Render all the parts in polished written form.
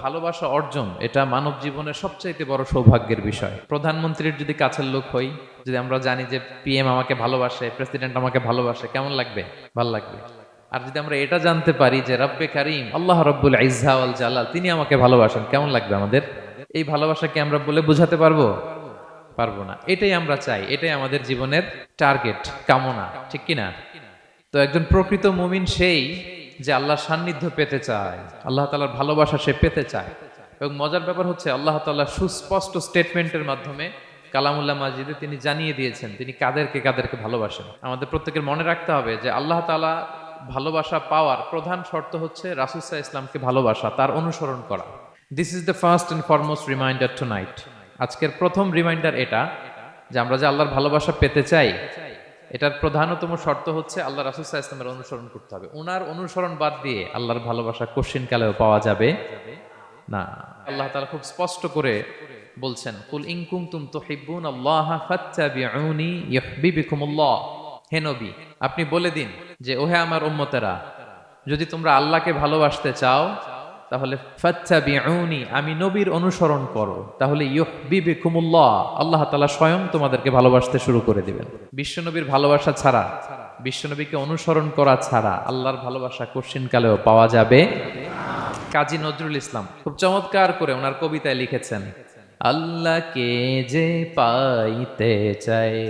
ভালোবাসা অর্জন এটা মানব জীবনের সবচাইতে বড় সৌভাগ্যের বিষয়। প্রধানমন্ত্রীর যদি কাছের লোক হই, যদি আমরা জানি যে পিএম আমাকে ভালোবাসে, প্রেসিডেন্ট আমাকে ভালোবাসে, কেমন লাগবে? ভাল লাগবে। আর যদি আমরা এটা জানতে পারি যে রব্বে কারিম আল্লাহ রব্বুল ইজ্জা ওয়াল জালাল তিনি আমাকে ভালোবাসেন, কেমন লাগবে আমাদের? এই ভালোবাসাকে আমরা বলে বোঝাতে পারবো? পারবো না। এটাই আমরা চাই, এটাই আমাদের জীবনের টার্গেট, কামনা, ঠিক কিনা? তো একজন প্রকৃত মুমিন সেই যে আল্লাহর সান্নিধ্য পেতে চায়, আল্লাহ তাআলার ভালোবাসা সে পেতে চায়। এবং মজার ব্যাপার হচ্ছে আল্লাহ তাআলা সুস্পষ্ট স্টেটমেন্টের মাধ্যমে কালামুল্লাহ মাজিদে তিনি জানিয়ে দিয়েছেন তিনি কাদেরকে কাদেরকে ভালোবাসেন। আমাদের প্রত্যেকের মনে রাখতে হবে যে আল্লাহ তাআলা ভালোবাসা পাওয়ার প্রধান শর্ত হচ্ছে রাসূল সাল্লাল্লাহু আলাইহি ইসলামকে ভালোবাসা, তার অনুসরণ করা। This is the first and foremost reminder tonight. আজকের প্রথম রিমাইন্ডার এটা যে আমরা যে আল্লাহর ভালোবাসা পেতে চাই, এটার প্রধানতম শর্ত হচ্ছে আল্লাহ রাসূল সাল্লাল্লাহু আলাইহি ইসলামের অনুসরণ করতে হবে। ওনার অনুসরণ বাদ দিয়ে আল্লাহর ভালোবাসা কোশ্চিন কালেও পাওয়া যাবে না। আল্লাহ তাআলা খুব স্পষ্ট করে বলছেন, কুল ইন কুনতুম তুহিব্বুনাল্লাহা ফাত্তাবিউনি ইউহিব্বুকুমুল্লাহ। হে নবী, আপনি বলে দিন যে ওহে আমার উম্মতেরা, যদি তোমরা আল্লাহকে ভালোবাসতে চাও তাহলে ফাত্তাবিউনি, আমি নবীর অনুসরণ করো, তাহলে ইউহিব্বুকুমুল্লাহ, আল্লাহ তাআলা স্বয়ং তোমাদেরকে ভালোবাসতে শুরু করে দিবেন। বিশ্বনবীর ভালোবাসা ছাড়া, বিশ্বনবীকে অনুসরণ করা ছাড়া আল্লাহর ভালোবাসা কোশ্চিন কালেও পাওয়া যাবে। কাজী নজরুল ইসলাম খুব চমৎকার করে ওনার কবিতায় লিখেছেন, আল্লাহকে যে পাইতে চায়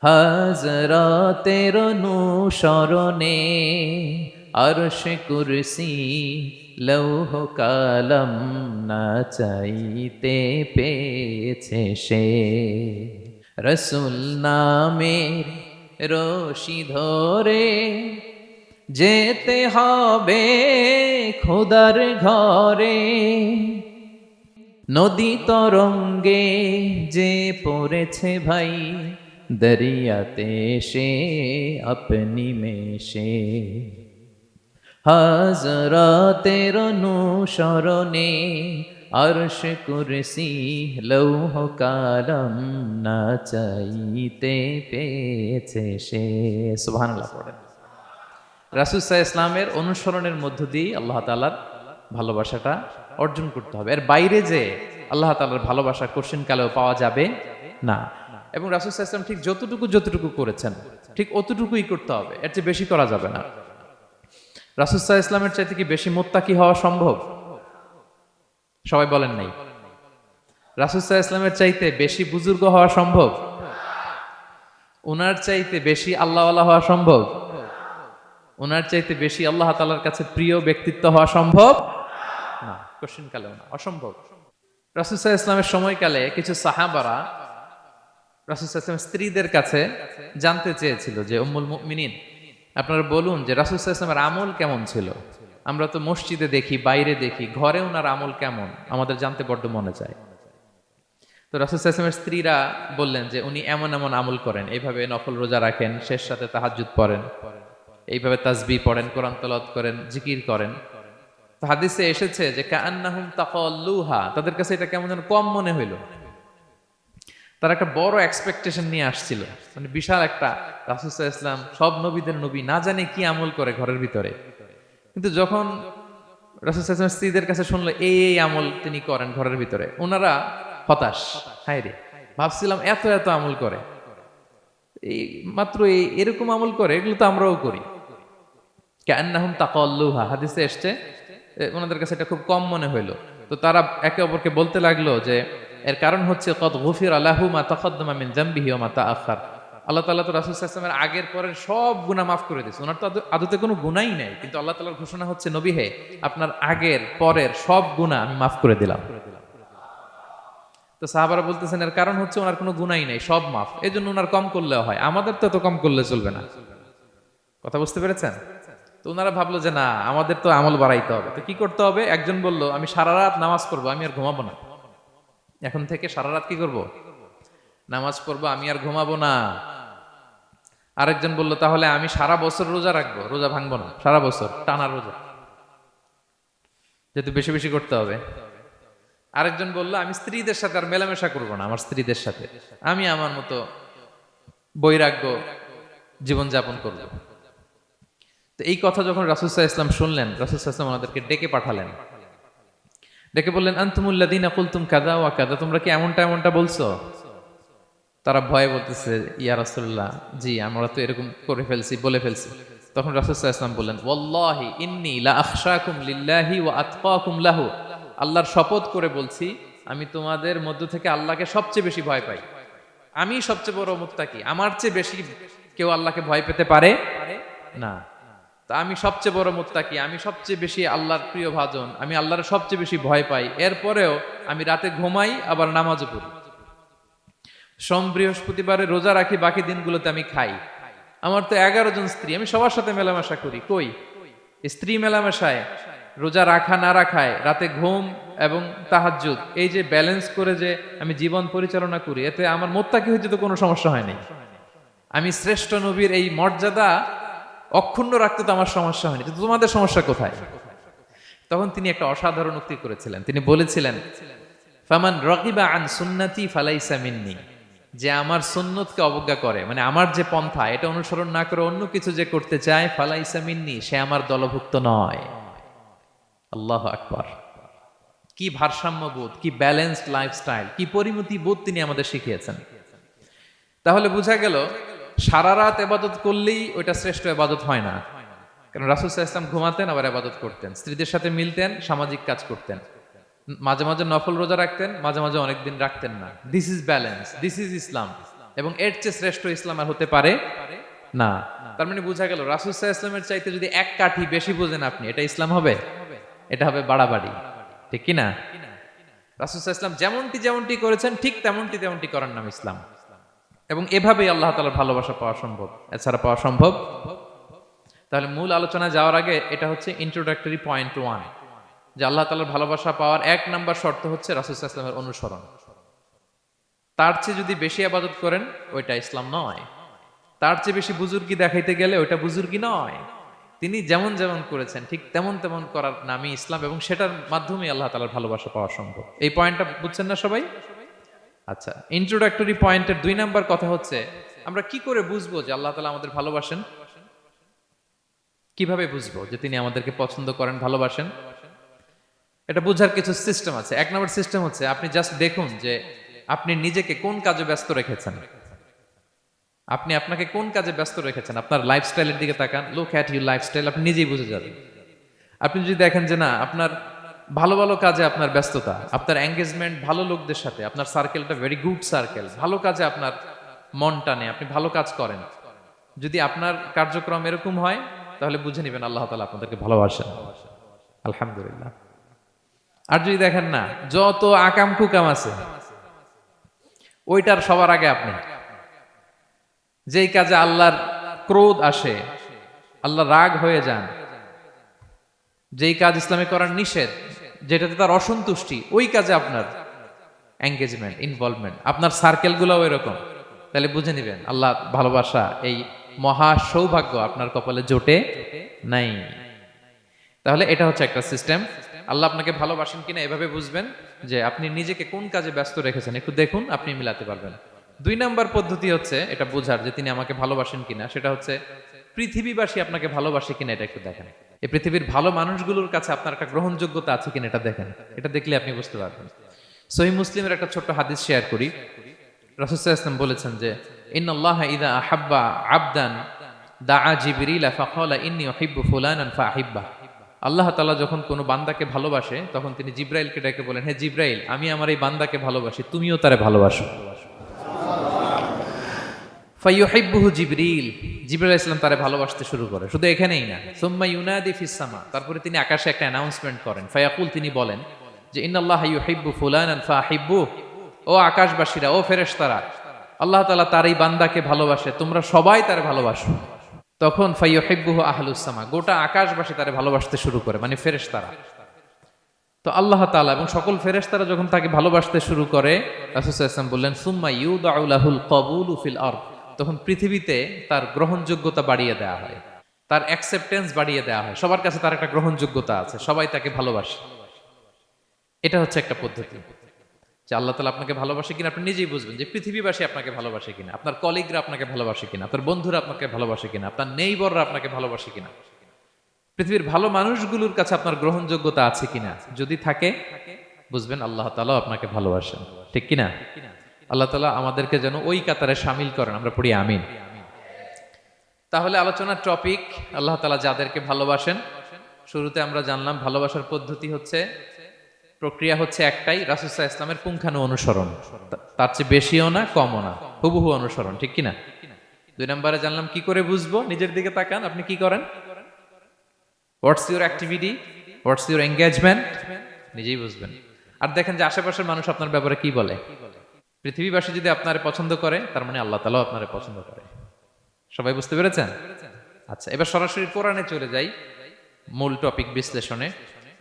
হাজরাতের অনুসরণে, আরশ কুরসি লৌহ কালাম না চাইতে পেয়েছে সে, রসুল নামের রশি ধরে যেতে হবে খোদার ঘরে, নদী তরঙ্গে যে পড়েছে ভাই দরিয়াতে সে আপনি মেশে, হাজরাতের অনুসরণে আরশ কুরসি লৌহ কালাম না চাইতে পেয়েছে সে। সুবহানাল্লাহ পড়েন। রাসূল সাল্লাল্লাহু আলাইহি ইসলামের অনুসরণের মধ্য দিয়ে আল্লাহ তাআলার ভালোবাসাটা অর্জন করতে হবে। এর বাইরে যে আল্লাহ তাআলার ভালোবাসা কোশ্চিন কালেও পাওয়া যাবে না। এবং রাসূল সাল্লাল্লাহু আলাইহি ইসলাম ঠিক যতটুকু করেছেন ঠিক অতটুকুই করতে হবে, এর চেয়ে বেশি করা যাবে না। রাসূল সাল্লাল্লাহু আলাইহি ইসলামের চাইতে কি বেশি মুত্তাকি হওয়া সম্ভব? সবাই বলেন নাই। রাসূল সাল্লাল্লাহু আলাইহি ইসলামের চাইতে বেশি বুজুর্গ হওয়া সম্ভব? ওনার চাইতে বেশি আল্লাহওয়ালা হওয়া সম্ভব? ওনার চাইতে বেশি আল্লাহ তাআলার কাছে প্রিয় ব্যক্তিত্ব হওয়া সম্ভব না, কোশ্চিন কালেও না, অসম্ভব। রাসূল সাল্লাল্লাহু আলাইহি ইসলামের সময়কালে কিছু সাহাবারা রাসূল সাল্লাল্লাহু আলাইহি ইসলামের স্ত্রীদের কাছে জানতে চেয়েছিল যে উম্মুল মুমিনিন, আপনারা বলুন যে রাসূল সাল্লাল্লাহু আলাইহি ইসলামের আমল কেমন ছিল? আমরা তো মসজিদে দেখি, বাইরে দেখি, ঘরে ওনার আমল কেমন আমাদের জানতে বড্ড মনে চায়। তো রাসূল সাল্লাল্লাহু আলাইহি ইসলামের স্ত্রীরা বললেন যে উনি এমন এমন আমল করেন, এইভাবে নফল রোজা রাখেন, শেষ রাতে তাহাজ্জুদ পড়েন, এইভাবে তাসবিহ পড়েন, কোরআন তেলাওয়াত করেন, জিকির করেন। তো হাদিসে এসেছে যে কাআন্নাহুম তাকাল্লুহা, তাদের কাছে এটা কেমন যেন কম মনে হইল। তারা একটা বড় এক্সপেকটেশন নিয়ে আসছিল, মানে বিশাল একটা, রাসূল সাল্লাল্লাহু আলাইহি ইসলাম সব নবীদের নবী, না জানে কি আমল করে ঘরের ভিতরে। কিন্তু যখন রাসূল সাল্লাল্লাহু আলাইহি ওয়াসাল্লাম স্ত্রীদের কাছে শুনলো এই এই আমল তিনি করেন ঘরের ভিতরে, ওনারা হতাশ। হায় রে, ভাবছিলাম এত এত আমল করে, এই মাত্র এরকম আমল করে, এগুলো তো আমরাও করি। কাআন্নাহুম তাকাল্লুহা, হাদিসে এসেছে ওনাদের কাছে এটা খুব কম মনে হইলো। তো তারা একে অপরকে বলতে লাগলো যে এর কারণ হচ্ছে কদ গুফিরা লাহু মা তাকাদ্দামা মিন যামবিহি ওয়া মা তাআখার। আল্লাহ তাআলা তো রাসূল সাল্লাল্লাহু আলাইহি ওয়াসাল্লামের আগের পরের সব গুনাহ মাফ করে দিয়েছে। ওনার তো আদতে কোনো গুনাহই নাই, কিন্তু আল্লাহ তাআলার ঘোষণা হচ্ছে নবী হে, আপনার আগের পরের সব গুনাহ আমি মাফ করে দিলাম। তো সাহাবারা বলতেছেন এর কারণ হচ্ছে ওনার কোনো গুনাহই নাই, সব মাফ, এজন্য ওনার কম করলেও হয়, আমাদের তো এত কম করলে চলবে না। কথা বুঝতে পেরেছেন? তো ওনারা ভাবলো যে না, আমাদের তো আমল বাড়াইতে হবে। তো কি করতে হবে? একজন বলল আমি সারা রাত নামাজ পড়বো, আমি আর ঘুমাবো না। এখন থেকে সারা রাত কি করব? নামাজ পড়বো, আমি আর ঘুমাবো না। আরেকজন বলল তাহলে আমি সারা বছর রোজা রাখবো, রোজা ভাঙবো না, সারা বছর টানা রোজা, যেহেতু বেশি বেশি করতে হবে। আরেকজন বলল আমি স্ত্রীদের সাথে আর মেলামেশা করবো না, আমার স্ত্রীদের সাথে আমি আমার মতো বৈরাগ্য জীবনযাপন করবো। তো এই কথা যখন রাসূল সাল্লাল্লাহু আলাইহি ওয়াসাল্লাম শুনলেন, রাসূল সাল্লাল্লাহু আলাইহি ওয়াসাল্লাম ওনাদেরকে ডেকে পাঠালেন। ডেকে বললেন আনতুমুল্লাযীনা কুলতুম কাযা ওয়া কাযা, তোমরা কি এমনটা এমনটা বলছো? তারা ভয়ে বলতেছে, ইয়া রাসূলুল্লাহ, জি আমরা তো এরকম করে ফেলছি, বলে ফেলছি। তখন রাসূল সাল্লাল্লাহু আলাইহি ওয়াসাল্লাম বললেন, ওয়াল্লাহি ইন্নী লা আখশাকুম লিল্লাহি ওয়া আতকাকুম লাহু, আল্লাহর শপথ করে বলছি, আমি তোমাদের মধ্য থেকে আল্লাহকে সবচেয়ে বেশি ভয় পাই। আমি সবচেয়ে বড় মুত্তাকি, আমার চেয়ে বেশি কেউ আল্লাহকে ভয় পেতে পারে না। তা আমি সবচেয়ে বড় মুত্তাকি, আমি সবচেয়ে বেশি আল্লাহর প্রিয় ভাজন, আমি আল্লাহর সবচেয়ে বেশি ভয় পাই। এরপরেও আমি রাতে ঘুমাই, আবার নামাজও পড়ি। সোম বৃহস্পতিবারে রোজা রাখি, বাকি দিনগুলোতে আমি খাই। আমার তো 11 জন স্ত্রী, আমি সবার সাথে মেলামেশা করি। কই স্ত্রী মেলামেশায়, রোজা রাখা না রাখায়, রাতে ঘুম এবং তাহাজ্জুদ, এই যে ব্যালেন্স করে যে আমি জীবন পরিচালনা করি, এতে আমার মোত্তাকি হইতে তো কোনো সমস্যা হয়নি। আমি শ্রেষ্ঠ নবীর এই মর্যাদা অক্ষুণ্ণ রাখতে তো আমার সমস্যা হয়নি, কিন্তু তোমাদের সমস্যা কোথায়? তখন তিনি একটা অসাধারণ উক্তি করেছিলেন। তিনি বলেছিলেন, ফামান রাগিবা আন সুন্নতি ফালাইসা মিন্নি, যে আমার সুন্নতকে অবজ্ঞা করে, মানে আমার যে পন্থা এটা অনুসরণ না করে অন্য কিছু যে করতে চায়, ফালাইসা মিন্নি, সে আমার দলভুক্ত নয়। আল্লাহু আকবার! কি ভারসাম্যবোধ, কি ব্যালেন্সড লাইফস্টাইল, কি পরিমতি বোধ তিনি আমাদের শিখিয়েছেন। তাহলে বোঝা গেল সারা রাত ইবাদত করলেই ওইটা শ্রেষ্ঠ ইবাদত হয় না। কারণ রাসূল সাল্লাল্লাহু আলাইহি ওয়াসাল্লাম ঘুমাতেন, আবার ইবাদত করতেন, স্ত্রীদের সাথে মিলতেন, সামাজিক কাজ করতেন, মাঝে মাঝে নফল রোজা রাখতেন, মাঝে মাঝে অনেকদিন রাখতেন না। This is balance, this is Islam. এবং এর চেয়ে শ্রেষ্ঠ ইসলাম আর হতে পারে না। তার মানে বোঝা গেল রাসূল সাল্লাল্লাহু আলাইহি ওয়াসাল্লামের চাইতে যদি এক কাঠি বেশি বোঝেন আপনি, এটা ইসলাম হবে? এটা হবে বাড়াবাড়ি, ঠিক কি না? রাসূল সাল্লাল্লাহু আলাইহি ওয়াসাল্লাম যেমনটি করেছেন, ঠিক তেমনটি করার নাম ইসলাম। এবং এভাবেই আল্লাহ তাআলার ভালোবাসা পাওয়া সম্ভব, এছাড়া পাওয়া সম্ভব। তাহলে মূল আলোচনায় যাওয়ার আগে এটা হচ্ছে ইন্ট্রোডাক্টরি পয়েন্ট 1, যে আল্লাহ তাআলার ভালোবাসা পাওয়ার 1 নাম্বার শর্ত হচ্ছে রাসূল সাল্লাল্লাহু আলাইহি ওয়াসাল্লামের অনুসরণ। তার চেয়ে যদি বেশি ইবাদত করেন, ওইটা ইসলাম নয়। তার চেয়ে বেশি বুজুর্গি দেখাইতে গেলে ওইটা বুজুর্গি নয়। তিনি যেমন যেমন করেছেন ঠিক তেমন তেমন করার নামই ইসলাম, এবং সেটার মাধ্যমে আল্লাহ তাআলার ভালোবাসা পাওয়া সম্ভব। এই পয়েন্টটা বুঝছেন না সবাই? আচ্ছা, ইন্ট্রোডাক্টরি পয়েন্টের 2 নাম্বার কথা হচ্ছে, আমরা কি করে বুঝবো যে আল্লাহ তাআলা আমাদের ভালোবাসেন? কিভাবে বুঝবো যে তিনি আমাদেরকে পছন্দ করেন, ভালোবাসেন? এটা বোঝার কিছু সিস্টেম আছে। 1 নম্বর সিস্টেম হচ্ছে, আপনি জাস্ট দেখুন যে আপনি নিজেকে কোন কাজে ব্যস্ত রেখেছেন। আপনি আপনাকে কোন কাজে ব্যস্ত রেখেছেন, আপনার লাইফস্টাইলের দিকে তাকান, লুক অ্যাট ইউর লাইফস্টাইল, আপনি নিজেই বুঝে যাবেন। আপনি যদি দেখেন যে না, আপনার ভালো ভালো কাজে আপনার ব্যস্ততা, আপনার এঙ্গেজমেন্ট ভালো লোকদের সাথে, আপনার সার্কেলটা ভেরি গুড সার্কেল, ভালো কাজে আপনার মন টানে, আপনি ভালো কাজ করেন, যদি আপনার কার্যক্রম এরকম হয়, তাহলে বুঝে নেবেন আল্লাহ তাআলা আপনাদেরকে ভালোবাসেন। আলহামদুলিল্লাহ। আর যদি দেখেন না, যত আকাম কুকাম আছে ওইটার সবার আগে আপনি, যেই কাজে আল্লাহর ক্রোধ আসে, আল্লাহ রাগ হয়ে যান, যেই কাজ ইসলামে করার নিষেধ, যেটাতে তার অসন্তুষ্টি, ওই কাজে আপনার এঙ্গেজমেন্ট, ইনভলভমেন্ট, আপনার সার্কেলগুলোও এরকম, তাহলে বুঝে নেবেন আল্লাহ ভালোবাসা, এই মহা সৌভাগ্য আপনার কপালে জোটে নাই। তাহলে এটা হচ্ছে একটা সিস্টেম। আল্লাহ আপনাকে ভালোবাসেন কিনা এভাবে বুঝবেন যে আপনি নিজেকে কোন কাজে ব্যস্ত রেখেছেন, একটু দেখুন, আপনি মিলাতে পারবেন। 2 নাম্বার পদ্ধতি হচ্ছে এটা বোঝার যে তিনি আমাকে ভালোবাসেন কিনা, সেটা হচ্ছে পৃথিবীবাসী আপনাকে ভালোবাসে কিনা এটা একটু দেখেন। এই পৃথিবীর ভালো মানুষগুলোর কাছে আপনার একটা গ্রহণযোগ্যতা আছে কিনা এটা দেখেন। এটা দেখলে আপনি বুঝতে পারবেন। সহিহ মুসলিমের একটা ছোট্ট হাদিস শেয়ার করি। রাসূল সাল্লাল্লাহু আলাইহি ওয়াসাল্লাম বলেছেন যে ইন্নাল্লাহা ইযা আহাব্বা আবদান দাআ জিবরিল ফাকালা ইন্নী উহিব্বু ফুলানান ফাআহিব্বা। আল্লাহ তাআলা যখন কোনো বান্দাকে ভালোবাসে, তখন তিনি জিবরাইলকে ডেকে বলেন, হে জিবরাইল, আমি আমার এই বান্দাকে ভালোবাসি, তুমিও তারে ভালোবাসো। ফায়ুহিব্বুহু জিবরিল, জিবরাইল আলাইহিস সালাম তারে ভালোবাসতে শুরু করে। শুধু এখানেই না, সুম্মা ইউনাদি ফিস সামা, তারপরে তিনি আকাশে একটা অ্যানাউন্সমেন্ট করেন। ফায়াকুল, তিনি বলেন যে ইন্নাল্লাহা ইউহিব্বু ফুলানান ফাআহিব্বু, ও আকাশবাসীরা, ও ফেরেশতারা, আল্লাহ তাআলা তার এই বান্দাকে ভালোবাসে, তোমরা সবাই তারে ভালোবাসো। তখন ফায়ুহিব্বুহু আহলুস সামা, গোটা আকাশবাসী তারে ভালোবাসতে শুরু করে, মানে ফেরেশতারা। তো আল্লাহ তাআলা এবং সকল ফেরেশতারা যখন তাকে ভালোবাসতে শুরু করে, রাসূল সাল্লাল্লাহু আলাইহি ওয়াসাল্লাম বললেন, সুম্মা ইউদাউ লাহুল কবুলু ফিল আরদ, তখন পৃথিবীতে তার গ্রহণযোগ্যতা বাড়িয়ে দেওয়া হয়, তার অ্যাকসেপ্টেন্স বাড়িয়ে দেওয়া হয়, সবার কাছে তার একটা গ্রহণযোগ্যতা আছে, সবাই তাকে ভালোবাসে। এটা হচ্ছে একটা পদ্ধতি যে আল্লাহ তাআলা আপনাকে ভালোবাসে কিনা আপনি নিজেই বুঝবেন, যে পৃথিবীবাসী আপনাকে ভালোবাসে কিনা, আপনার কলিগরা আপনাকে ভালোবাসে কিনা, আপনার বন্ধুরা আপনাকে ভালোবাসে কিনা, আপনার নেইবররা আপনাকে ভালোবাসে কিনা। পৃথিবীর ভালো মানুষগুলোর কাছে আপনার গ্রহণযোগ্যতা আছে কিনা, যদি থাকে বুঝবেন আল্লাহ তাআলা আপনাকে ভালোবাসেন, ঠিক কিনা? আল্লাহ তাআলা আমাদেরকে যেন ওই কাতারে শামিল করেন, আমরা পড়ি আমিন। তাহলে আলোচনার টপিক, আল্লাহ তাআলা যাদেরকে ভালোবাসেন। শুরুতে আমরা জানলাম ভালোবাসার পদ্ধতি হচ্ছে, প্রক্রিয়া হচ্ছে একটাই, রাসূল সাল্লাল্লাহু আলাইহি ওয়াসাল্লামের পুঙ্খানু অনুসরণ, তার চেয়ে বেশিও না কমও না, হুবহু অনুসরণ, ঠিক কিনা? 2 নম্বরে জানলাম কি করে বুঝবো, নিজের দিকে তাকান, আপনি কি করেন, what's your activity, what's your engagement, নিজেই বুঝবেন। আর দেখেন যে আশেপাশের মানুষ আপনার ব্যাপারে কি বলে। পৃথিবীবাসী যদি আপনারে পছন্দ করে, তার মানে আল্লাহ তাআলাও আপনারে পছন্দ করে। সবাই বুঝতে পেরেছেন? আচ্ছা, এবার সরাসরি কোরআনে চলে যাই, মূল টপিক বিশ্লেষণে।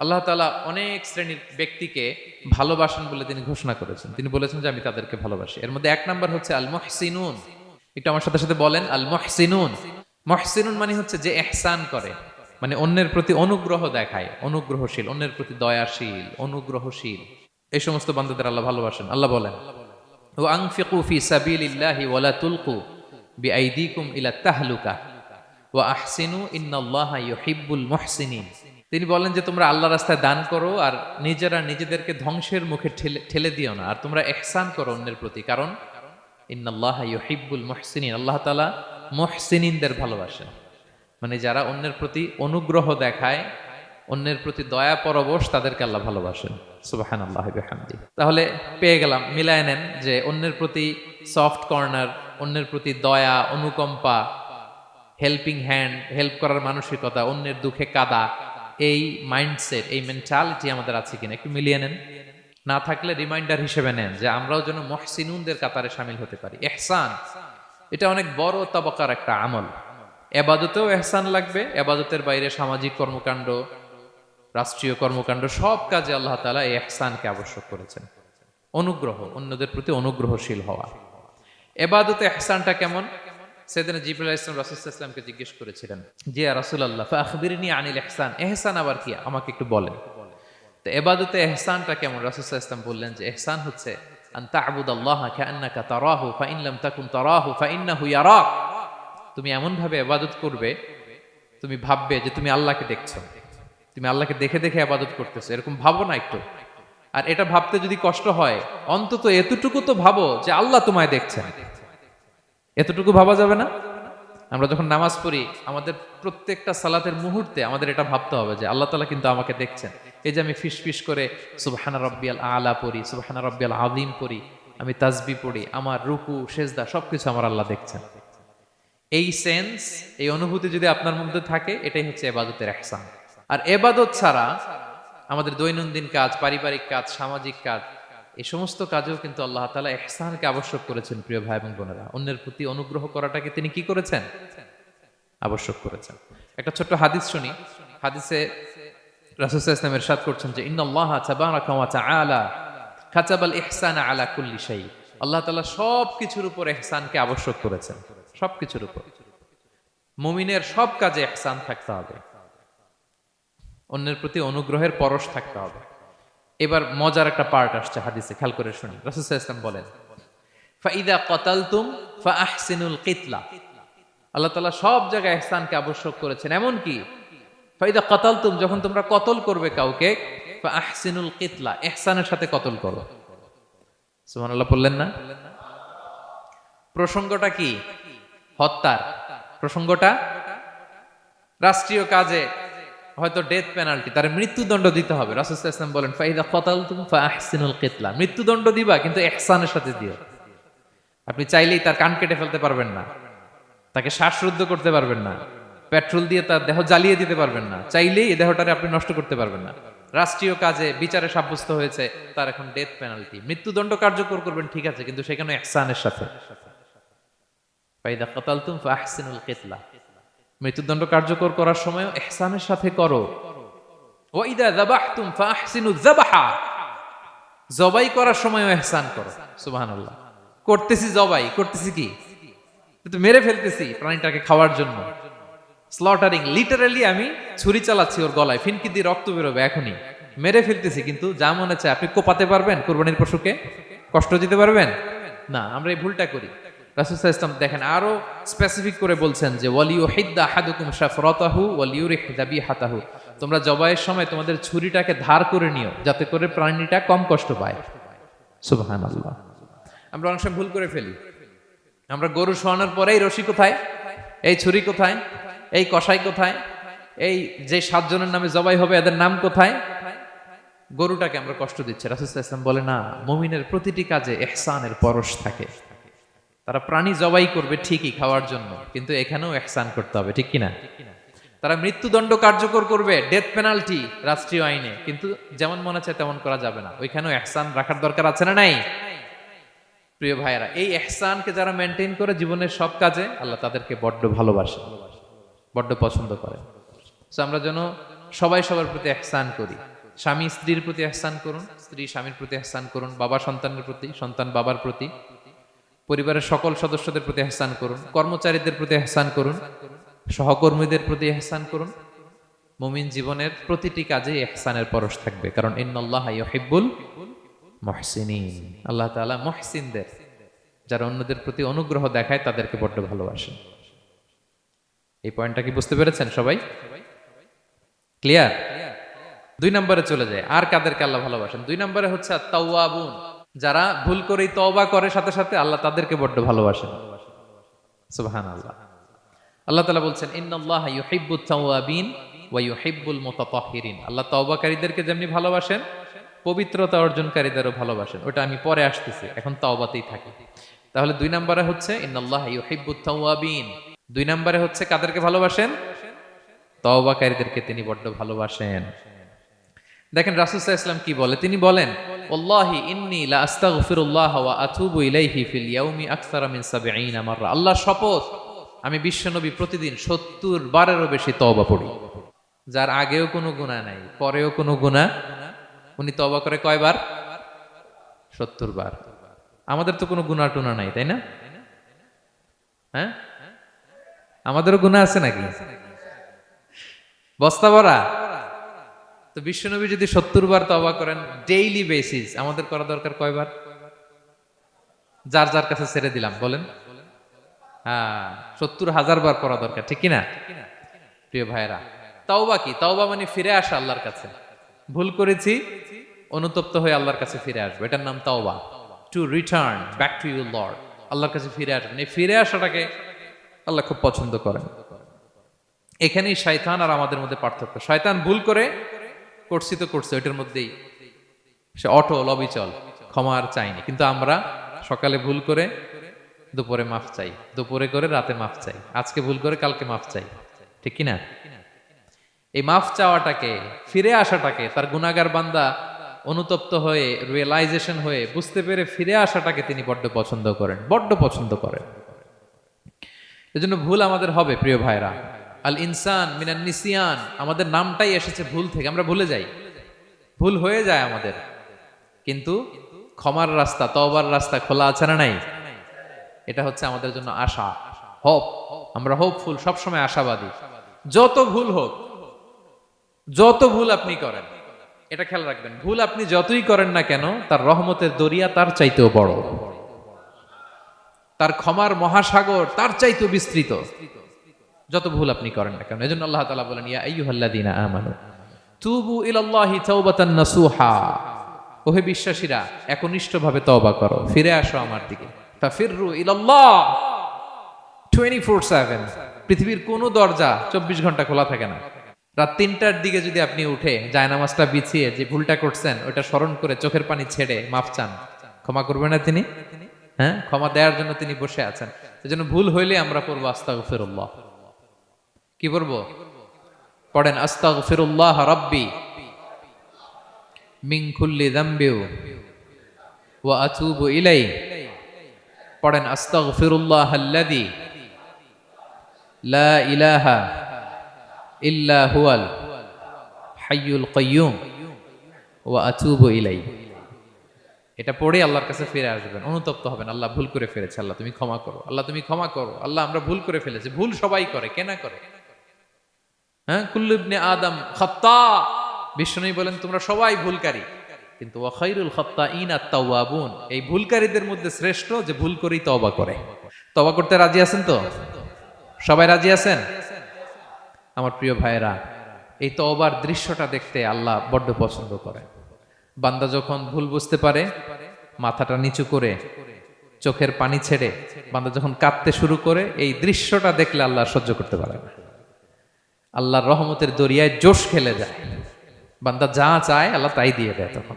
আল্লাহ তাআলা অনেক শ্রেণীর ব্যক্তিকে ভালোবাসেন বলে তিনি ঘোষণা করেছেন। তিনি বলেছেন যে আমি তাদেরকে ভালোবাসি। এর মধ্যে 1 নাম্বার হচ্ছে আল মুহসিনুন। একটু আমার সাথে সাথে বলেন, আল মুহসিনুন। মুহসিনুন মানে হচ্ছে যে ইহসান করে, মানে অন্যের প্রতি অনুগ্রহ দেখায়, অনুগ্রহশীল, অন্যের প্রতি দয়াশীল, অনুগ্রহশীল। এই সমস্ত বান্দাদের আল্লাহ ভালোবাসেন। আল্লাহ বলেন, ওয়া আনফিকু ফি সাবিলিল্লাহি ওয়া লা তুলকু বিআইদিকুম ইলা তাহলুকা ওয়া আহসিনু ইন্নাল্লাহা ইউহিব্বুল মুহসিনিন। তিনি বলেন যে তোমরা আল্লাহর রাস্তায় দান করো আর নিজেরা নিজেদেরকে ধ্বংসের মুখে ঠেলে দিও না, আর তোমরা ইহসান করো অন্যের প্রতি, কারণ ইন্নাল্লাহা ইউহিব্বুল মুহসিনিন, আল্লাহ তাআলা মুহসিনিনদের ভালোবাসেন। মানে যারা অন্যের প্রতি অনুগ্রহ দেখায়, অন্যের প্রতি দয়া পরবশ, তাদেরকে আল্লাহ ভালোবাসেন। সুবহানাল্লাহি ওয়া বিহামদিহি। তাহলে পেয়ে গেলাম, মিলায় নেন যে অন্যের প্রতি সফট কর্নার, অন্যের প্রতি দয়া, অনুকম্পা, হেল্পিং হ্যান্ড, হেল্প করার মানসিকতা, অন্যের দুঃখে কাদা, এই মাইন্ডসেট, এই মেন্টালিটি আমাদের আছে কিনা একটু মিলিয়ে নেন। না থাকলে রিমাইন্ডার হিসেবে নেন যে আমরাও যেন মুহসিনুনদের কাতারে শামিল হতে পারি। ইহসান এটা অনেক বড় তবকার একটা আমল। ইবাদতেও ইহসান লাগবে, ইবাদতের বাইরে সামাজিক কর্মকাণ্ড, রাষ্ট্রীয় কর্মকাণ্ড, সব কাজে আল্লাহ তাআলা এই ইহসানকে আবশ্যক করেছেন। অনুগ্রহ, অন্যদের প্রতি অনুগ্রহশীল হওয়া। ইবাদতে ইহসানটা কেমন? সাইয়েদনা জিবরাইল আলাইহিস সালাম রাসূল সাল্লাল্লাহু আলাইহি ওয়াসাল্লামকে জিজ্ঞেস করেছিলেন যে ইয়া রাসূলুল্লাহ ফাআখবিরনি আনিল ইহসান, ইহসান আবার কি, আমাকে একটু বলেন। তো ইবাদতে ইহসানটা কেমন? রাসূল সাল্লাল্লাহু আলাইহি ওয়াসাল্লাম বললেন যে ইহসান হচ্ছে আন তা'বুদাল্লাহা কাআন্নাকা তারাহু ফাইন লাম তাকুন তারাহু ফাইন্নাহু ইয়ারাক। তুমি এমন ভাবে ইবাদত করবে, তুমি ভাববে যে তুমি আল্লাহকে দেখছো, তুমি আল্লাহকে দেখে দেখে ইবাদত করতেছো, এরকম ভাবো না একটু। আর এটা ভাবতে যদি কষ্ট হয়, অন্তত এতটুকু তো ভাবো যে আল্লাহ তোমায় দেখছেন। এতটুকু ভাবা যাবে না? আমরা যখন নামাজ পড়ি, আমাদের প্রত্যেকটা সালাতের মুহূর্তে আমাদের এটা ভাবতে হবে যে আল্লাহ তাআলা কিন্তু আমাকে দেখছেন। এই যে আমি ফিস করে সুবহানা রাব্বিয়াল আলা পড়ি, সুবহানা রাব্বিয়াল আযীম পড়ি, আমি তাসবিহ পড়ি, আমার রুকু সেজদা সবকিছু আমার আল্লাহ দেখছেন। এই সেন্স, এই অনুভূতি যদি আপনার মধ্যে থাকে, এটাই হচ্ছে ইবাদতের ইহসান। আর ইবাদত ছাড়া আমাদের দৈনন্দিন কাজ, পারিবারিক কাজ, সামাজিক কাজ, এই সমস্ত কাজেও কিন্তু আল্লাহ তাআলা ইহসানকে আবশ্যক করেছেন। প্রিয় ভাই এবং বোনেরা, অন্যের প্রতি অনুগ্রহ করাটাকে তিনি কি করেছেন? আবশ্যক করেছেন। একটা ছোট্ট হাদিস শুনি। হাদিসে রাসূল সাল্লাল্লাহু আলাইহি ওয়াসাল্লাম ইরশাদ করছেন যে ইন্নাল্লাহা তাবারাকা ওয়া তাআলা কাতাবাল ইহসানা আলা কুল্লি শাই। আল্লাহ তাআলা সব কিছুর উপর ইহসানকে আবশ্যক করেছেন, সব কিছুর উপর। মুমিনের সব কাজে ইহসান থাকতে হবে, অন্যের প্রতি অনুগ্রহের পরশ থাকতে হবে। এবার মজার একটা পার্ট আসছে হাদিসে, খেয়াল করে শুনি। রাসূল সাল্লাল্লাহু আলাইহি ওয়াসাল্লাম বলেন ফাইদা কাতালতুম ফাআহসিনুল কিতলা। আল্লাহ তাআলা সব জায়গায় ইহসানকে আবশ্যক করেছেন। এমন কি ফাইদা কাতালতুম, যখন তোমরা কতল করবে কাউকে, ফাআহসিনুল কিতলা, ইহসানের সাথে কতল করো। সুবহানাল্লাহ বললেন না? প্রসঙ্গটা কি? হত্যার প্রসঙ্গটা। রাষ্ট্রীয় কাজে হয়তো ডেথ পেনাল্টি, তার মৃত্যুদণ্ড দিতে হবে। রাসূল সাল্লাল্লাহু আলাইহি ওয়াসাল্লাম বলেন ফাইদা কাতালতুম ফাআহসিনুল কিতলা, মৃত্যুদণ্ড দিবা কিন্তু ইহসানের সাথে দিও। আপনি চাইলেই তার কান কেটে ফেলতে পারবেন না, তাকে শ্বাসরুদ্ধ করতে পারবেন না, পেট্রোল দিয়ে তার দেহ জ্বালিয়ে দিতে পারবেন না, চাইলেই এই দেহটারে আপনি নষ্ট করতে পারবেন না। রাষ্ট্রীয় কাজে বিচারে সাব্যস্ত হয়েছে তার এখন ডেথ পেনাল্টি, মৃত্যুদণ্ড কার্যকর করবেন, ঠিক আছে, কিন্তু সেখানে ইহসানের সাথে। ফাইদা কাতালতুম ফাআহসিনুল কিতলা, মৃত্যুদণ্ড কার্যকর করার সময় ইহসানের সাথে করো। ওয়া ইদা যাবাহতুম ফাআহসিনুয যাবাহা, জবাই করার সময়ও ইহসান করো। সুবহানাল্লাহ। করতেছি জবাই, করতেছি কি, কিন্তু মেরে ফেলতেছি প্রাণীটাকে খাওয়ার জন্য। স্লটারিং, লিটারালি আমি ছুরি চালাচ্ছি ওর গলায়, ফিনকি দিয়ে রক্ত বেরোবে এখনই, মেরে ফেলতেছি। কিন্তু যা মনে হচ্ছে, আপনি কোপাতে পারবেন কুরবানির পশুকে? কষ্ট দিতে পারবেন না। আমরা এই ভুলটা করি। রাসূল সাল্লাল্লাহু আলাইহি ওয়াসাল্লাম দেখেন আরো স্পেসিফিক করে বলছেন যে ওয়ালিউহিদ্দা আহাদুকুম শাফরাতাহু ওয়ালিউরিহ যাবিহাতাহু, তোমরা জবাইয়ের সময় তোমাদের ছুরিটাকে ধার করে নিও যাতে করে প্রাণীটা কম কষ্ট পায়। সুবহানাল্লাহ। আমরা অনেক সময় ভুল করে ফেলি, আমরা গরু শোয়ানোর পরে এই রশি কোথায়, এই ছুরি কোথায়, এই কষাই কোথায়, এই যে 7 জনের নামে জবাই হবে এদের নাম কোথায়, গরুটাকে আমরা কষ্ট দিচ্ছি। রাসূল সাল্লাল্লাহু আলাইহি ওয়াসাল্লাম বলে না, মুমিনের প্রতিটি কাজে ইহসানের পরশ থাকে। তারা প্রাণী জবাই করবে ঠিকই খাওয়ার জন্য, কিন্তু এখানেও ইহসান করতে হবে, ঠিক কিনা? তারা মৃত্যুদণ্ড কার্যকর করবে, ডেথ পেনাল্টি রাষ্ট্রীয় আইনে, কিন্তু যেমন মনে চায় তেমন করা যাবে না, ওইখানেও ইহসান রাখার দরকার আছে না নাই? প্রিয় ভাইয়েরা, এই ইহসানকে যারা মেনটেন করে জীবনের সব কাজে, আল্লাহ তাদেরকে বড্ড ভালোবাসে, বড্ড পছন্দ করে। সো আমরা যেন সবাই সবার প্রতি ইহসান করি। স্বামী স্ত্রীর প্রতি ইহসান করুন, স্ত্রী স্বামীর প্রতি ইহসান করুন, বাবা সন্তানের প্রতি, সন্তান বাবার প্রতি, পরিবারের সকল সদস্যদের প্রতি ইহসান করুন, কর্মচারীদের প্রতি ইহসান করুন, সহকর্মীদের প্রতি ইহসান করুন। মুমিন জীবনের প্রতিটি কাজে ইহসানের পরশ থাকবে, কারণ ইন্নাল্লাহা ইউহিব্বুল মুহসিনিন, আল্লাহ তাআলা মুহসিনদের, যারা অন্যদের প্রতি অনুগ্রহ দেখায় তাদেরকে বড্ড ভালোবাসেন। এই পয়েন্টটা কি বুঝতে পেরেছেন সবাই? ক্লিয়ার? 2 নম্বরে চলে যায়, আর কাদেরকে আল্লাহ ভালোবাসেন? 2 নম্বরে হচ্ছে আত-তাওয়াবুন, যারা ভুল করেই তওবা করে সাথে সাথে আল্লাহ তাদেরকে বড্ড ভালোবাসেন। সুবহানাল্লাহ। আল্লাহ তাআলা বলছেন ইন্নাল্লাহা ইউহিব্বুত তাওয়াবিন ওয়া ইউহিব্বুল মুতাতাহহিরিন, আল্লাহ তওবাকারীদেরকে যেমনি ভালোবাসেন পবিত্রতা অর্জনকারীদেরও ভালোবাসেন। ওটা আমি পরে আসতেছি, এখন তওবাতেই থাকি। তাহলে 2 নম্বরে হচ্ছে ইন্নাল্লাহা ইউহিব্বুত তাওয়াবিন, 2 নম্বরে হচ্ছে কাদেরকে ভালোবাসেন? তওবাকারীদেরকে তিনি বড্ড ভালোবাসেন। দেখেন রাসূল সাল্লাল্লাহু আলাইহি ওয়াসাল্লাম কি বলে, তিনি বলেন ওয়াল্লাহি ইন্নী লা আস্তাগফিরুল্লাহ ওয়া আতুবু ইলাইহি ফিল ইয়াউমি আকসারা মিন 70 মাররা, আল্লাহর শপথ আমি বিশ্বনবী প্রতিদিন 70 বারেরও বেশি তওবা পড়ি। যার আগেও কোনো গুনাহ নাই, পরেও কোনো গুনাহ, উনি তওবা করে কয়বার? 70 বার। আমাদের তো কোনো গুনাহ টুনা নাই, তাই না? হ্যাঁ, আমাদেরও গুনাহ আছে নাকি? বস্তা ভরা। তো বিশ্বনবী যদি 70 বার তওবা করেন ডেইলি বেসিস, আমাদের করা দরকার কয়বার? যার যার কাছে ছেড়ে দিলাম, বলেন। হ্যাঁ, 70,000 বার করা দরকার, ঠিক কিনা? প্রিয় ভাইরা, তাওবা কি? তাওবা মানে ফিরে আসা আল্লাহর কাছে। ভুল করেছি, অনুতপ্ত হয়ে আল্লাহর কাছে ফিরে আসবো, এটার নাম তাওবা। To return back to your Lord, আল্লাহর কাছে ফিরে আসবেন। এই ফিরে আসাটাকে আল্লাহ খুব পছন্দ করেন। এখানেই শয়তান আর আমাদের মধ্যে পার্থক্য। শয়তান ভুল করে করছি তো করছে, ওইটার মধ্যেই সে অটল অবিচল, ক্ষমা আর চাইনি। কিন্তু আমরা সকালে ভুল করে দুপুরে মাফ চাই, দুপুরে করে রাতে মাফ চাই, আজকে ভুল করে কালকে মাফ চাই, ঠিক কিনা? এই মাফ চাওয়াটাকে, ফিরে আসাটাকে, তার গুনাহগার বান্দা অনুতপ্ত হয়ে, রিয়েলাইজেশন হয়ে, বুঝতে পেরে ফিরে আসাটাকে তিনি বড্ড পছন্দ করেন, বড্ড পছন্দ করেন। এজন্য ভুল আমাদের হবে প্রিয় ভাইরা। আল ইনসান মিনান নিসিয়ান, আমাদের নামটাই এসেছে ভুল থেকে, আমরা ভুলে যাই, ভুল হয়ে যায় আমাদের। কিন্তু ক্ষমার রাস্তা, তওবার রাস্তা খোলা আছে না নাই? এটা হচ্ছে আমাদের জন্য আশা, হোপ। আমরা হোপফুল, সবসময় আশাবাদী। যত ভুল হোক, যত ভুল আপনি করেন, এটা খেয়াল রাখবেন, ভুল আপনি যতই করেন না কেন, তার রহমতের দরিয়া তার চাইতেও বড়, তার ক্ষমার মহাসাগর তার চাইতেও বিস্তৃত, যত ভুল আপনি করেন না কেন। এজন্য আল্লাহ তাআলা বলেন ইয়া আইয়ুহাল্লাযীনা আমানু তুবু ইলাল্লাহি তাওবাতান নাসুহা, ওহে বিশ্বাসীরা একনিষ্ঠভাবে তওবা করো, ফিরে আসো আমার দিকে। ফাফিররু ইলাল্লাহ 24/7, পৃথিবীর কোনো দরজা 24 ঘন্টা খোলা থাকে না। রাত 3টার দিকে যদি আপনি উঠে জায়নামাজটা বিছিয়ে যে ভুলটা করছেন ওটা স্মরণ করে চোখের পানি ছেড়ে মাফ চান, ক্ষমা করবেন না তিনি? হ্যাঁ, ক্ষমা দেওয়ার জন্য তিনি বসে আছেন। এজন্য ভুল হইলে আমরা পড়বো আস্তাগফিরুল্লাহ। কি পড়বো? পড়েন আস্তাগফিরুল্লাহ রাব্বি মিন কুল্লি যামবি ওয়া আতুবু ইলাইহি। পড়েন আস্তাগফিরুল্লাহাল্লাযী লা ইলাহা ইল্লা হুয়াল হাইয়ুল কাইয়্যুম ওয়া আতুবু ইলাইহি। এটা পড়ে আল্লাহর কাছে ফিরে আসবেন, অনুতপ্ত হবেন, আল্লাহ ভুল করে ফেলেছে, আল্লাহ তুমি ক্ষমা করো, আল্লাহ তুমি ক্ষমা করো, আল্লাহ আমরা ভুল করে ফেলেছি। ভুল সবাই করে, কে না করে? হ্যাঁ, কুল্লু ইবনে আদম খাত্তা, বিষ্ণু বলেন তোমরা সবাই ভুলকারী, কিন্তু ওয়া খায়রুল খাত্তাইনা আত-তাওয়াবুন, এই ভুলকারীদের মধ্যে শ্রেষ্ঠ যে ভুল করেই তওবা করে। তওবা করতে রাজি আছেন তো? সবাই রাজি আছেন? আমার প্রিয় ভাইয়েরা, এই তওবার দৃশ্যটা দেখতে আল্লাহ বড্ড পছন্দ করে। বান্দা যখন ভুল বুঝতে পারে, মাথাটা নিচু করে চোখের পানি ছেড়ে বান্দা যখন কাঁদতে শুরু করে, এই দৃশ্যটা দেখলে আল্লাহ সহ্য করতে পারে না। আল্লাহর রহমতের দরিয়ায় জোশ খেলে যায়, বান্দা যা চায় আল্লাহ তাই দিয়ে দেয়। তখন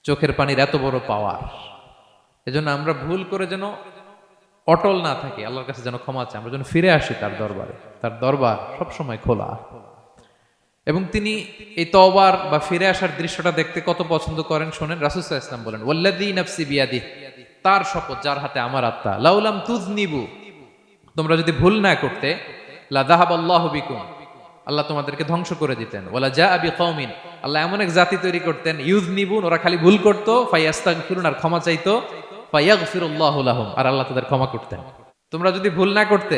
চোখের পানির এত বড় পাওয়ার। এজন্য আমরা ভুল করে যেন অটল না থাকি, আল্লাহর কাছে যেন ক্ষমা চাই, আমরা যেন ফিরে আসি তার দরবারে। তার দরবার সবসময় খোলা। এবং তিনি এই তওবার বা ফিরে আসার দৃশ্যটা দেখতে কত পছন্দ করেন শোনেন। রাসূল সাল্লাল্লাহু আলাইহি ওয়াসাল্লাম বলেন, ওয়াল্লাযী নাফসি বিয়াদিহি, তার শপথ যার হাতে আমার আত্মা, লাউলাম তুযনিবু, তোমরা যদি ভুল না করতে, লা যাহাবাল্লাহু বিকুম, আল্লাহ তোমাদেরকে ধ্বংস করে দিতেন। ওয়ালা জাআ বিকওমিন, আল্লাহ এমন এক জাতি তৈরি করতেন, ইউযনিবুন, ওরা খালি ভুল করতো, ফায়াস্তাগফিরুন, আর ক্ষমা চাইতো, ফায়াগফিরুল্লাহু লাহুম, আর আল্লাহ তাদের ক্ষমা করতেন। তোমরা যদি ভুল না করতে,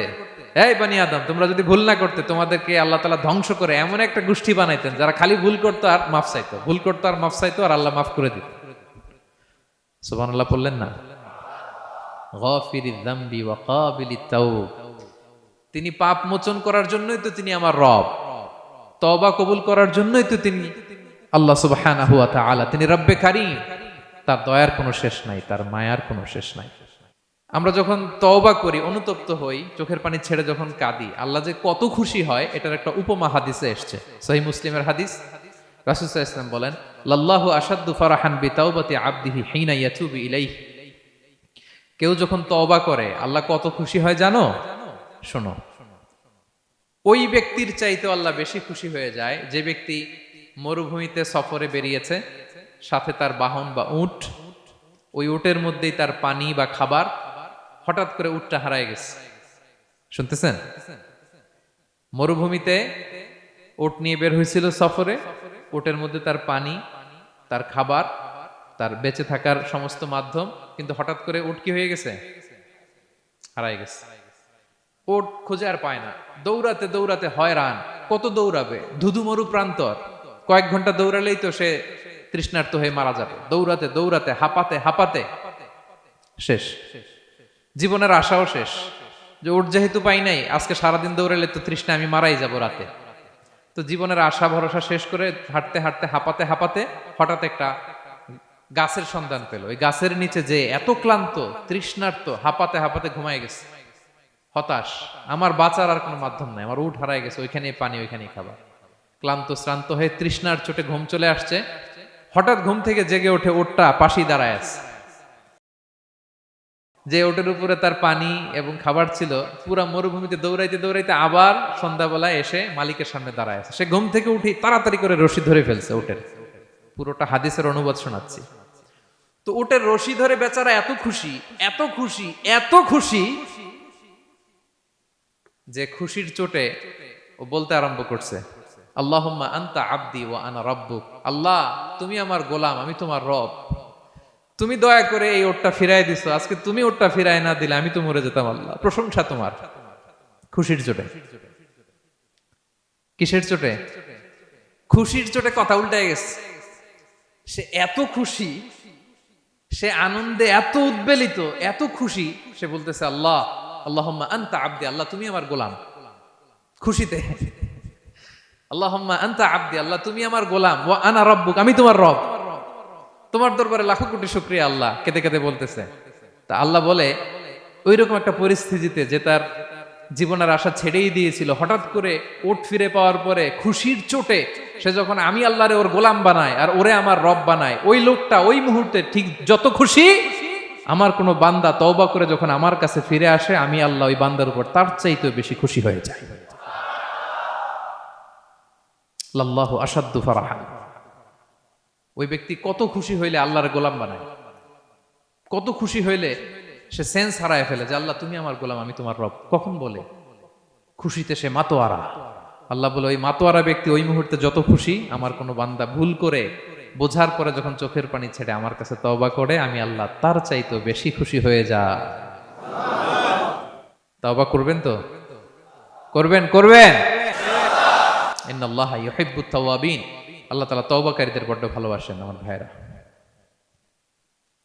এই বনি আদম, তোমরা যদি ভুল না করতে, তোমাদেরকে আল্লাহ তাআলা ধ্বংস করে এমন একটা গোষ্ঠী বানাইতেন যারা খালি ভুল করতো আর মাফ চাইতো, ভুল করতো আর মাফ চাইতো, আর আল্লাহ মাফ করে দিত। সুবহানাল্লাহ পড়লেন না? গাফিরিয যামবি ওয়া কাবিলিত তাওব, তিনি পাপ মোচন করার জন্যই তো তিনি আমার রব, তওবা কবুল করার জন্যই তো তিনি আল্লাহ সুবহানাহু ওয়া তাআলা, তিনি রব্বে কারীম। তার দয়ার কোনো শেষ নাই, তার মায়ার কোনো শেষ নাই। আমরা যখন তওবা করি, অনুতপ্ত হই, চোখের পানি ছেড়ে যখন কাঁদি, আল্লাহ যে কত খুশি হয় এটার একটা উপমা হাদিসে এসেছে, সহিহ মুসলিমের হাদিস। রাসূল সাল্লাল্লাহু আলাইহি ওয়াসাল্লাম বলেন, লাল্লাহু আশাদ্দু ফারাহান বিতাওবাতি আবদিহি হিনা ইয়াতুবু ইলাইহি, কেউ যখন তওবা করে আল্লাহ কত খুশি হয় জানো? শোনো, ওই ব্যক্তির চাইতে আল্লাহ বেশি খুশি হয়ে যায় যে ব্যক্তি মরুভূমিতে সফরে বেরিয়েছে, সাথে তার বাহন বা উট, ওই উটের মধ্যেই তার পানি বা খাবার, হঠাৎ করে উটটা হারায় গেছে। শুনতেছেন? মরুভূমিতে উট নিয়ে বের হয়েছিল সফরে, উটের মধ্যে তার পানি, তার খাবার, তার বেঁচে থাকার সমস্ত মাধ্যম, কিন্তু হঠাৎ করে উট কি হয়ে গেছে? হারায় গেছে। উট খুঁজে আর পায় না, দৌড়াতে দৌড়াতে হয়রান। কত দৌড়াবে? ধুধু মরু প্রান্তর, কয়েক ঘন্টা দৌড়ালেই তো সে তৃষ্ণার্ত হয়ে মারা যাবে। দৌড়াতে দৌড়াতে হাঁপাতে হাঁপাতে শেষ, জীবনের আশাও শেষ, যে উট যেহেতু পাই নাই, আজকে সারাদিন দৌড়ালে তো তৃষ্ণা আমি মারাই যাব রাতে। তো জীবনের আশা ভরসা শেষ করে হাঁটতে হাঁটতে হাঁপাতে হাঁপাতে হঠাৎ একটা গাছের সন্ধান পেল। ওই গাছের নিচে যে এত ক্লান্ত, তৃষ্ণার্ত, হাঁপাতে হাঁপাতে ঘুমায় গেছে, হতাশ, আমার বাঁচার আর কোনো মাধ্যম নাই, আমার উট হারায় গেছে, ওইখানেই পানি, ওইখানেই খাবার। ক্লান্ত শ্রান্ত হয়ে তৃষ্ণার চোটে ঘুম চলে আসছে। হঠাৎ ঘুম থেকে জেগে ওঠে, উটটা পাশেই দাঁড়ায় আছে। যে ওটের উপরে তার পানি এবং খাবার ছিল, পুরা মরুভূমিতে দৌড়াইতে দৌড়াইতে আবার সন্ধ্যাবেলায় এসে মালিকের সামনে দাঁড়ায় আছে। সে ঘুম থেকে উঠে তাড়াতাড়ি করে রশি ধরে ফেলছে উটের। পুরোটা হাদিসের অনুবাদ শোনাচ্ছি। তো উটের রশি ধরে বেচারা এত খুশি, এত খুশি, এত খুশি, যে খুশির চোটে ও বলতে আরম্ভ করছে, আল্লাহুম্মা আনতা আবদি ওয়া আনা রাব্বুক, আল্লাহ তুমি আমার গোলাম, আমি তোমার রব। তুমি দয়া করে এই ওটটা ফিরায় দিছো, আজকে তুমি ওটটা ফিরায় না দিলে আমি তো মরে যেতাম। আল্লাহ প্রশংসা তোমার। খুশির চোটে। কিসের চোটে? খুশির চোটে কথা উল্টায় গেছে। সে এত খুশি, সে আনন্দে এত উদ্বেলিত, এত খুশি, সে বলতেছে আল্লাহ, আল্লাহুম্মা আনতা আবদি, আল্লাহ তুমি আমার গোলাম। খুশিতে আল্লাহুম্মা আনতা আবদি, আল্লাহ তুমি আমার গোলাম, ওয়া আনা রাব্বুক, আমি তোমার রব। তোমার দরবারে লাখো কোটি শুকরিয়া। আল্লাহ কেঁদে কেঁদে বলতেছে। তা আল্লাহ বলে, ওইরকম একটা পরিস্থিতিতে যে তার জীবনের আশা ছেড়েই দিয়েছিল, হঠাৎ করে উট ফিরে পাওয়ার পরে খুশির চোটে সে যখন আমি আল্লাহরে ওর গোলাম বানায় আর ওরে আমার রব বানায়, ওই লোকটা ওই মুহূর্তে ঠিক যত খুশি, আমার কোনো বান্দা তওবা করে যখন আমার কাছে ফিরে আসে, আমি আল্লাহ ওই বান্দার উপর তার চাইতে বেশি খুশি হয়ে যাই। লাল্লাহু আশাদ্দু ফারাহান। ওই ব্যক্তি কত খুশি হইলে আল্লাহর গোলাম বানায়, কত খুশি হইলে সে সেন্স হারায় ফেলে যে আল্লাহ তুমি আমার গোলাম, আমি তোমার রব। কখন বলে? খুশিতে সে মাতোয়ারা। আল্লাহ বলে, ওই মাতোয়ারা ব্যক্তি ওই মুহূর্তে যত খুশি, আমার কোনো বান্দা ভুল করে বোঝার পরে যখন চোখের পানি ছেড়ে আমার কাছে তওবা করে, আমি আল্লাহ তার চাইতে বেশি খুশি হয়ে যা। তওবা করবেন তো? করবেন? করবেন? ইন্নাল্লাহা ইউহিব্বুত তাওয়াবিন। আল্লাহ তাআলা তওবাকারীদের বড্ড ভালোবাসেন। আমার ভাইরা,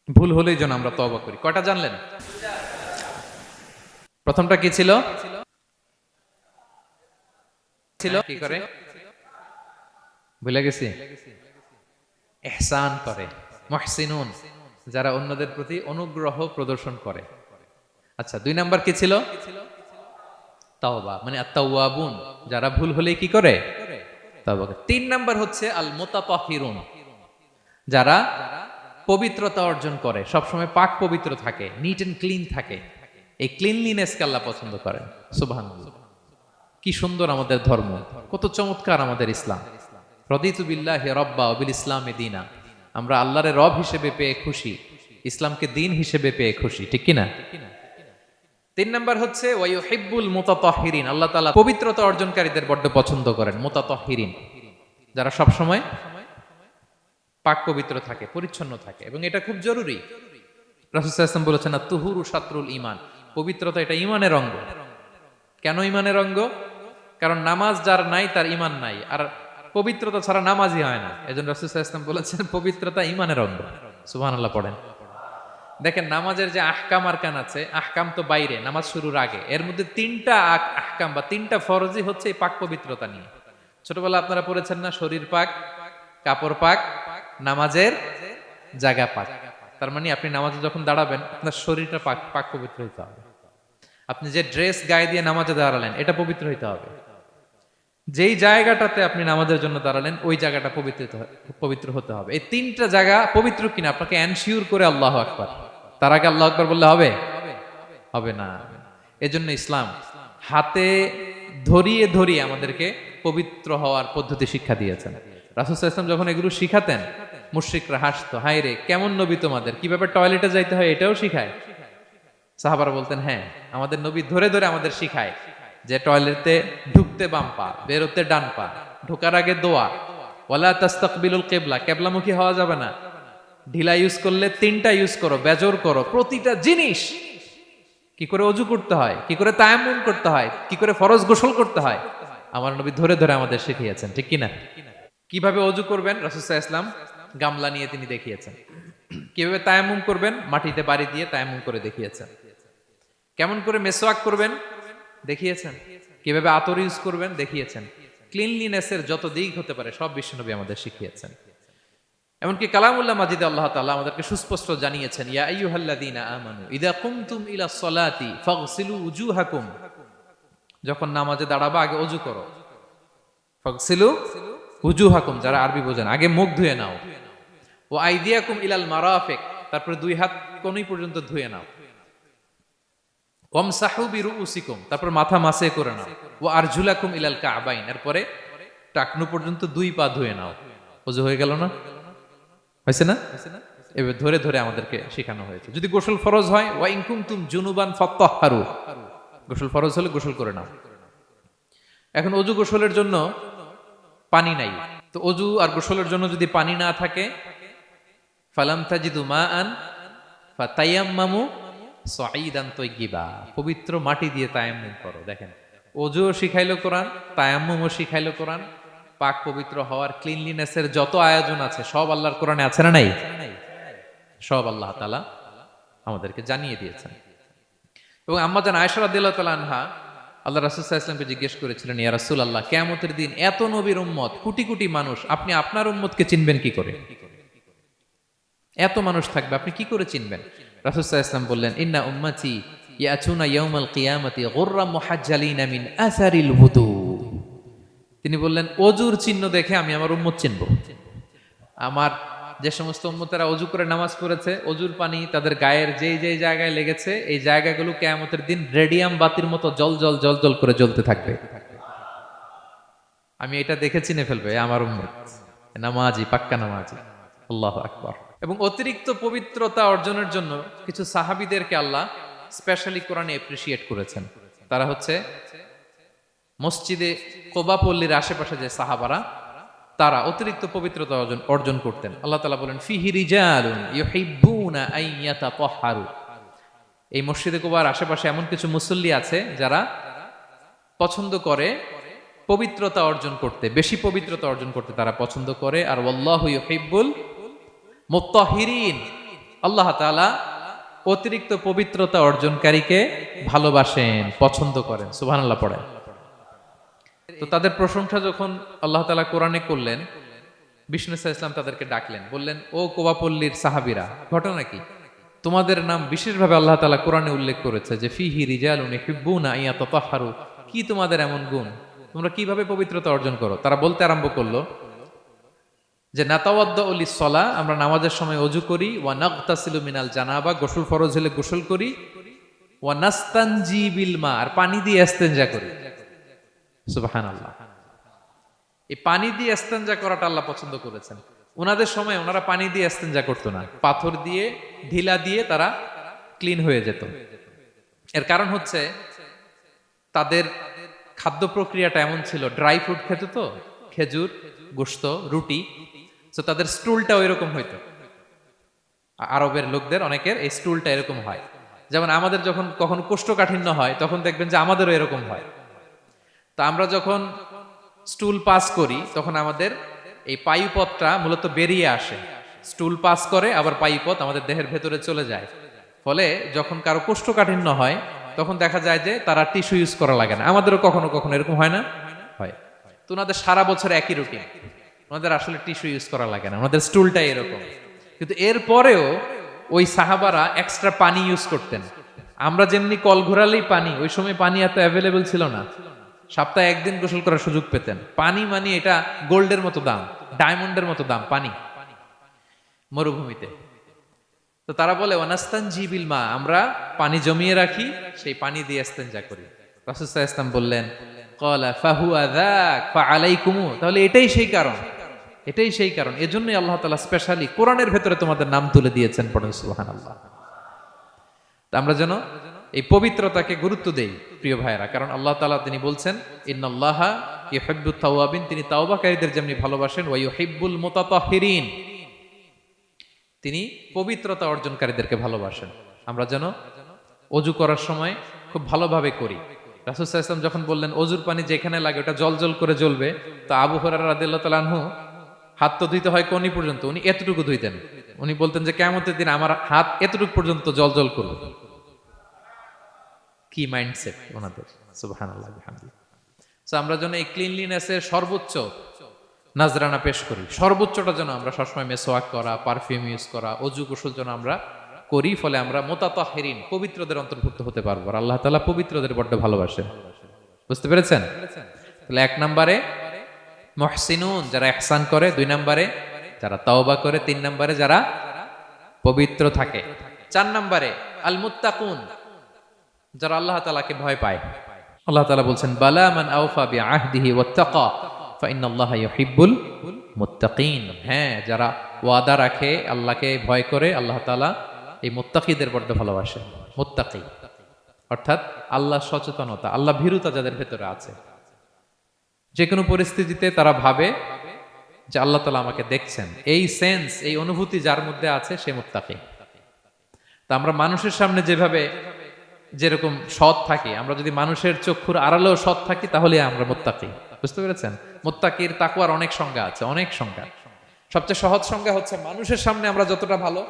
ভুল হলেই যেন আমরা তওবা করি। কয়টা জানলেন? প্রথমটা কি ছিল? কি করে ভুলে গেছি? ইহসান করে, মুহসিনুন, যারা অন্যদের প্রতি অনুগ্রহ প্রদর্শন করে। আচ্ছা, 2 নাম্বার কি ছিল? তাওবা, মানে আত-তাওয়াবুন, যারা ভুল হলেই কি করে? তাওবা করে। 3 নাম্বার হচ্ছে আল মুতাতাহহিরুন, যারা পবিত্রতা অর্জন করে, সবসময় পাক পবিত্র থাকে, নিট এন্ড ক্লিন থাকে। এই ক্লিনলিনেসকে আল্লাহ পছন্দ করেন। সুবহানাল্লাহ, কি সুন্দর আমাদের ধর্ম, কত চমৎকার আমাদের ইসলাম। রদিতু বিল্লাহি রাব্বা ওয়া বিল ইসলামি দীনা, আমরা আল্লাহরে রব হিসেবে পেয়ে খুশি, ইসলামকে দিন হিসেবে পেয়ে খুশি, ঠিক কি না? 3 নাম্বার হচ্ছে ওয়া ইউহিব্বুল মুতাতাহহিরিন, আল্লাহ তাআলা পবিত্রতা অর্জনকারীদের বড্ড পছন্দ করেন। মুতাতাহহিরিন, যারা সব সময় পাক পবিত্র থাকে, পরিচ্ছন্ন থাকে, এবং এটা খুব জরুরি। রাসূল সাল্লাল্লাহু আলাইহি ওয়াসাল্লাম বলেছেন আত-তুহুরু শাতরুল ঈমান, পবিত্রতা এটা ঈমানের অঙ্গ। কেন ঈমানের অঙ্গ? কারণ নামাজ যার নাই তার ঈমান নাই, আর পবিত্রতা ছাড়া নামাজই হয় না। এজন্য রাসূল সাল্লাল্লাহু আলাইহি ওয়াসাল্লাম বলেছেন পবিত্রতা ঈমানের অঙ্গ। সুবহানাল্লাহ পড়েন। দেখেন, নামাজের যে আহকাম আরকান আছে, আহকাম তো বাইরে, নামাজ শুরুর আগে, এর মধ্যে 3টা আহকাম বা 3টা ফরজই হচ্ছে এই পাক পবিত্রতা নিয়ে। ছোটবেলা আপনারা পড়েছেন না, শরীর পাক, কাপড় পাক, নামাজের জায়গা পাক। তার মানে আপনি নামাজে যখন দাঁড়াবেন আপনার শরীরটা পাক পাক পবিত্র হইতে হবে। আপনি যে ড্রেস গায়ে দিয়ে নামাজে দাঁড়ালেন এটা পবিত্র হইতে হবে। যেই জায়গাটাতে আপনি নামাজের জন্য দাঁড়ালেন ওই জায়গাটা পবিত্র হতে হবে। এই 3টা জায়গা পবিত্র কিনা আপনাকে এনশিওর করে আল্লাহু আকবার, তার আগে আল্লাহু আকবার বললে হবে? হবে না। এজন্য ইসলাম হাতে ধরিয়ে ধরিয়ে আমাদেরকে পবিত্র হওয়ার পদ্ধতি শিক্ষা দিয়েছেন। রাসূল সাল্লাল্লাহু আলাইহি ওয়াসাল্লাম যখন এগুলো শিখাতেন, মুশরিকরা হাসতো, হায় রে কেমন নবী তোমাদের, কিভাবে টয়লেটে যাইতে হয় এটাও শিখায়। সাহাবারা বলতেন, হ্যাঁ আমাদের নবী ধরে ধরে আমাদের শিখায় যে টয়লেটে ঢুকতে বাম পা, বেরোতে ডান পা, ঢোকার আগে দোয়া, ওয়ালা তাস্তাকবিলুল কিবলা, কিবলামুখী হওয়া যাবে না, ঢিলা ইউজ করলে 3টা ইউজ করো, বেজর করো, প্রতিটা জিনিস কি করে ওযু করতে হয়, কি করে তায়াম্মুম করতে হয়, কি করে ফরজ গোসল করতে হয়, আমার নবী ধরে ধরে আমাদের শিখিয়েছেন, ঠিক কি না? কিভাবে ওযু করবেন রাসূল সাল্লাল্লাহু আলাইহি ওয়াসাল্লাম গামলা নিয়ে তিনি দেখিয়েছেন। কিভাবে তায়াম্মুম করবেন মাটিতে বাড়ি দিয়ে তায়াম্মুম করে দেখিয়েছেন। কেমন করে মেসওয়াক করবেন দেখিয়েছেন। কিভাবে আতর ইউজ করবেন দেখিয়েছেন। ক্লিনলিনেসের যত দিক হতে পারে সব বিশ্বনবী আমাদের শিখিয়েছেন। এমনকি কালামুল্লাহ মাজিদে আল্লাহ তাআলা আমাদেরকে সুস্পষ্ট জানিয়েছেন, ইয়া আইয়ুহাল্লাযীনা আমানু ইযা কুমতুম ইলা সলাতি ফাগসিলু উজুহাকুম, যখন নামাজে দাঁড়াবা আগে ওযু করো। ফাগসিলু উজুহাকুম, যারা আরবি বোঝেন, আগে মুখ ধুয়ে নাও। ওয়া আইদিয়াকুম ইলাল মারাফিক, তারপরে 2 হাত কোণই পর্যন্ত ধুয়ে নাও। ওয়ামসাহু বিরুউসিকুম, তারপর মাথা মাসে করে নাও। ওয়া আরজুলাকুম ইলাল কাবাইন, এরপরে টাকনু পর্যন্ত 2 পা ধুয়ে নাও। ওযু হয়ে গেল না? হয়েছে না? এবার ধরে ধরে আমাদেরকে শেখানো হয়েছে। যদি গোসল ফরজ হয়, ওয়া ইন কুনতুম জুনুবান ফাত্তাহহারু, গোসল ফরজ হলে গোসল করে নাও। এখন ওযু গোসলের জন্য পানি নাই, তো ওযু আর গোসলের জন্য যদি পানি না থাকে, ফালাম তাজিদু মাআন ফাতায়াম্মামু সাঈদান তাইয়্যিবা, পবিত্র মাটি দিয়ে তায়াম্মুম করো। দেখেন, ওযুও শিখাইলো কোরআন, তায়াম্মুমও শিখাইলো কোরআন। পাক পবিত্র হওয়ার ক্লিনলিনেসের যত আয়োজন আছে সব আল্লাহর কোরআনে আছে না নাই? সব আল্লাহ তাআলা আমাদেরকে জানিয়ে দিয়েছেন। এবং আম্মা জান আয়েশা রাদিয়াল্লাহু তাআলা আনহা আল্লাহ রাসূল সাল্লাল্লাহু আলাইহি ওয়াসাল্লামকে জিজ্ঞেস করেছিলেন, ইয়া রাসূলুল্লাহ, কিয়ামতের দিন এত নবীর উম্মত, কোটি কোটি মানুষ, আপনি আপনার উম্মতকে চিনবেন কি করে? এত মানুষ থাকবে, আপনি কি করে চিনবেন? রাসূল সাল্লাল্লাহু আলাইহি ওয়াসাল্লাম বললেন, ইন্না উম্মতি ইয়াতুনা ইয়াউমাল কিয়ামাতি গুররাম মুহাজ্জালিনা মিন আসারিল wudu। তিনি বললেন, ওযুর চিহ্ন দেখে আমি আমার উম্মত চিনব। আমার যে সমস্ত উম্মতেরা ওযু করে নামাজ পড়েছে, ওযুর পানি তাদের গায়ের যেই যেই জায়গায় লেগেছে, এই জায়গাগুলো কিয়ামতের দিন রেডিয়াম বাতির মতো জল জল জল জল করে জ্বলতে থাকবে। আমি এটা দেখে চিনে ফেলবে আমার উম্মত, নামাজি, পাক্কা নামাজি। আল্লাহু আকবার। এবং অতিরিক্ত পবিত্রতা অর্জনের জন্য কিছু সাহাবীদেরকে আল্লাহ স্পেশালি কোরআনে অ্যাপ্রিশিয়েট করেছেন। তারা হচ্ছে মসজিদে কোবা পল্লীর আশেপাশে যে সাহাবারা, তারা অতিরিক্ত পবিত্রতা অর্জন করতেন। আল্লাহ তাআলা বলেন, ফিহি রিজালুন ইউহিব্বুনা আন ইয়াতাতাহহারু, এই মসজিদে কোবার আশেপাশে এমন কিছু মুসল্লি আছে যারা পছন্দ করে পবিত্রতা অর্জন করতে, বেশি পবিত্রতা অর্জন করতে তারা পছন্দ করে। আর ওয়াল্লাহু ইউহিব্বুল মুত্তাহহিরিন, আল্লাহ তাআলা অতিরিক্ত পবিত্রতা অর্জনকারীকে ভালোবাসেন, পছন্দ করেন। সুবহানাল্লাহ পড়েন। তো তাদের প্রশংসা যখন আল্লাহ তাআলা কোরআনে করলেন, বিষ্ণু ইসলাম তাদেরকে ডাকলেন, বললেন, ও কোবাপল্লীর সাহাবীরা, ঘটনা কি? তোমাদের নাম বিশেষভাবে আল্লাহ তাআলা কোরআনে উল্লেখ করেছে যে ফিহি রিজালুন ইউহিব্বুনা আন ইয়াতাতাহহারু। কি তোমাদের এমন গুণ? তোমরা কিভাবে পবিত্রতা অর্জন করো? তারা বলতে আরম্ভ করলো যে নাতাওয়াদ্দাউ লিস-সালাহ, আমরা নামাজের সময় ওযু করি, ওয়া নাগতাসিলু মিনাল জানাবা, গোসল ফরজ হলে গোসল করি, ওয়া নাস্তানজি বিল মা, আর পানি দিয়ে ইস্তেনজা করি। সুবহানাল্লাহ। এই পানি দিয়ে ইস্তেনজা করাটা আল্লাহ পছন্দ করেছেন। ওনাদের সময় ওনারা পানি দিয়ে ইস্তেনজা করতো না, পাথর দিয়ে, ঢিলা দিয়ে তারা ক্লিন হয়ে যেত। এর কারণ হচ্ছে তাদের খাদ্য প্রক্রিয়াটা এমন ছিল, ড্রাই ফ্রুট খেত তো, খেজুর, গোশত, রুটি, তো তাদের স্টুলটা ওইরকম হইতো। আরবের লোকদের অনেকের এই স্টুলটা এরকম হয়। যেমন আমাদের যখন কখনো কোষ্ঠকাঠিন্য হয় তখন দেখবেন যে আমাদেরও এরকম হয়। তা আমরা যখন স্টুল পাস করি তখন আমাদের এই পায়ুপথটা মূলত বেরিয়ে আসে, স্টুল পাস করে আবার পায়ুপথ আমাদের দেহের ভেতরে চলে যায়। ফলে যখন কারো কোষ্ঠকাঠিন্য হয় তখন দেখা যায় যে তারা টিস্যু ইউজ করা লাগে না। আমাদেরও কখনো কখনো এরকম হয় না? হয়। তো ওনাদের সারা বছর একই রুটিন, ওনাদের আসলে টিস্যু ইউজ করা লাগে না, ওনাদের স্টুলটাই এরকম। কিন্তু এরপরেও ওই সাহাবারা এক্সট্রা পানি ইউজ করতেন। আমরা যেমনি কল ঘোরালেই পানি, ওই সময় পানি এত অ্যাভেলেবল ছিল না, সপ্তাহে একদিন গোসল করার সুযোগ পেতেন। পানি মানে এটা গোল্ডের মতো দাম, ডায়মন্ডের মতো দাম পানি মরুভূমিতে। তো তারা বলে ওয়ানাস্তানজি বিল মা, আমরা পানি জমিয়ে রাখি, সেই পানি দিয়ে ইস্তেনজা করি। রাসূল সাল্লাল্লাহু আলাইহি ওয়াসাল্লাম বললেন, ক্বালা ফাহুয়া যাক ফাআলাইকুমু, তাহলে এটাই সেই কারণ, এটাই সেই কারণ, এজন্যই আল্লাহ তাআলা স্পেশালি কোরআনের ভেতরে তোমাদের নাম তুলে দিয়েছেন। পড়েন সুবহানাল্লাহ। তা আমরা যেন এই পবিত্রতাকে গুরুত্ব দেই প্রিয় ভাইয়েরা, কারণ আল্লাহ তাআলা তিনি বলছেন ইন্নাল্লাহা ইউহিব্বুত তাওয়াবিন, তিনি তাওবাকারীদের যেমনি ভালোবাসেন, ওয়া ইউহিব্বুল মুতাতাহহিরিন, তিনি পবিত্রতা অর্জনকারীদেরকে ভালোবাসেন। আমরা যেন ওযু করার সময় খুব ভালোভাবে করি। রাসূল সাল্লাল্লাহু আলাইহি ওয়াসাল্লাম যখন বললেন ওযুর পানি যেখানে লাগে ওটা জলজল করে জ্বলবে, তো আবু হুরায়রা রাদিয়াল্লাহু তাআলা আনহু হাত তো ধুইতে হয় কোনি পর্যন্ত, উনি এতটুকু ধুইতেন। উনি বলতেন যে কিয়ামতের দিন আমার হাত এতটুকু পর্যন্ত জলজল করবে। কি মাইন্ডসেট ওনাদের, সুবহানাল্লাহ বিহামদিহি। সো আমরা যেন এই ক্লিনলিনেসের সর্বোচ্চ নাজরানা পেশ করি, সর্বোচ্চটা যেন আমরা সবসময় মেসওয়াক করা, পারফিউম ইউজ করা, অজু গোসল যেন আমরা করি, ফলে আমরা মুতাতাহহিরিন, পবিত্রদের অন্তর্ভুক্ত হতে পারবো। আর আল্লাহ তাআলা পবিত্রদের বড্ড ভালোবাসেন। বুঝতে পেরেছেন? তাহলে এক নম্বরে মুহসিনুন, যারা ইহসান করে, দুই নম্বরে যারা তাওবা করে, তিন নম্বরে যারা পবিত্র থাকে, চার নম্বরে আল মুত্তাকুন, যারা আল্লাহ তাআলাকে ভয় পায়। আল্লাহ তাআলা বলছেন বালা মান আওফা বিআহদিহি ওয়াত্তাকা ফাইন্নাল্লাহা ইউহিব্বুল মুত্তাকিন। হ্যাঁ, যারা ওয়াদা রাখে, আল্লাহকে ভয় করে, আল্লাহ তাআলা এই মুত্তাকিদের বড্ড ভালোবাসেন। মুত্তাকি অর্থাৎ আল্লাহ সচেতনতা, আল্লাহ ভীরুতা যাদের ভেতরে আছে, যে কোনো পরিস্থিতিতে তারা ভাবে যে আল্লাহ তাআলা আমাকে দেখছেন, এই সেন্স, এই অনুভূতি যার মধ্যে আছে সে মুত্তাকি। তা আমরা মানুষের সামনে যেভাবে যেরকম সৎ থাকি, আমরা যদি মানুষের চক্ষুর আড়ালেও সৎ থাকি তাহলে আমরা মুত্তাকি। বুঝতে পেরেছেন? মুত্তাকির তাকওয়ার অনেক সংজ্ঞা আছে, অনেক সংজ্ঞা। সবচেয়ে সহজ সংজ্ঞা হচ্ছে মানুষের সামনে আমরা যতটা ভালো,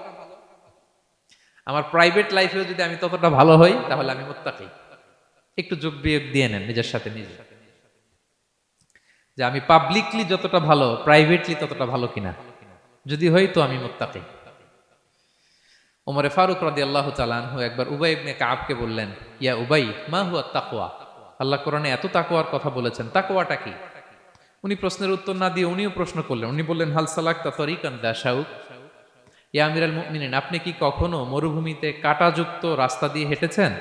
আমার প্রাইভেট লাইফেও যদি আমি ততটা ভালো হই তাহলে আমি মুত্তাকি। একটু যোগ বিয়োগ দিয়ে নেন নিজের সাথে নিজে, যে আমি পাবলিকলি যতটা ভালো প্রাইভেটলি ততটা ভালো কিনা। যদি হই তো আমি মুত্তাকি। ওমরে ফারুক রাদিয়াল্লাহু তাআলা আনহু একবার উবাই ইবনে কাবকে বললেন, ইয়া উবাই মা হুয়া তাকওয়া, আল্লাহ কোরআনে এত তাকওয়ার কথা বলেছেন, তাকওয়াটা কি? উনি প্রশ্নের উত্তর না দিয়ে উনিও প্রশ্ন করলেন। উনি বললেন হাল সালাকতা তরিকান দা শাউক, ইয়া আমিরাল মুমিনিন, আপনি কি কখনো মরুভূমিতে কাঁটাযুক্ত রাস্তা দিয়ে হেঁটেছেন?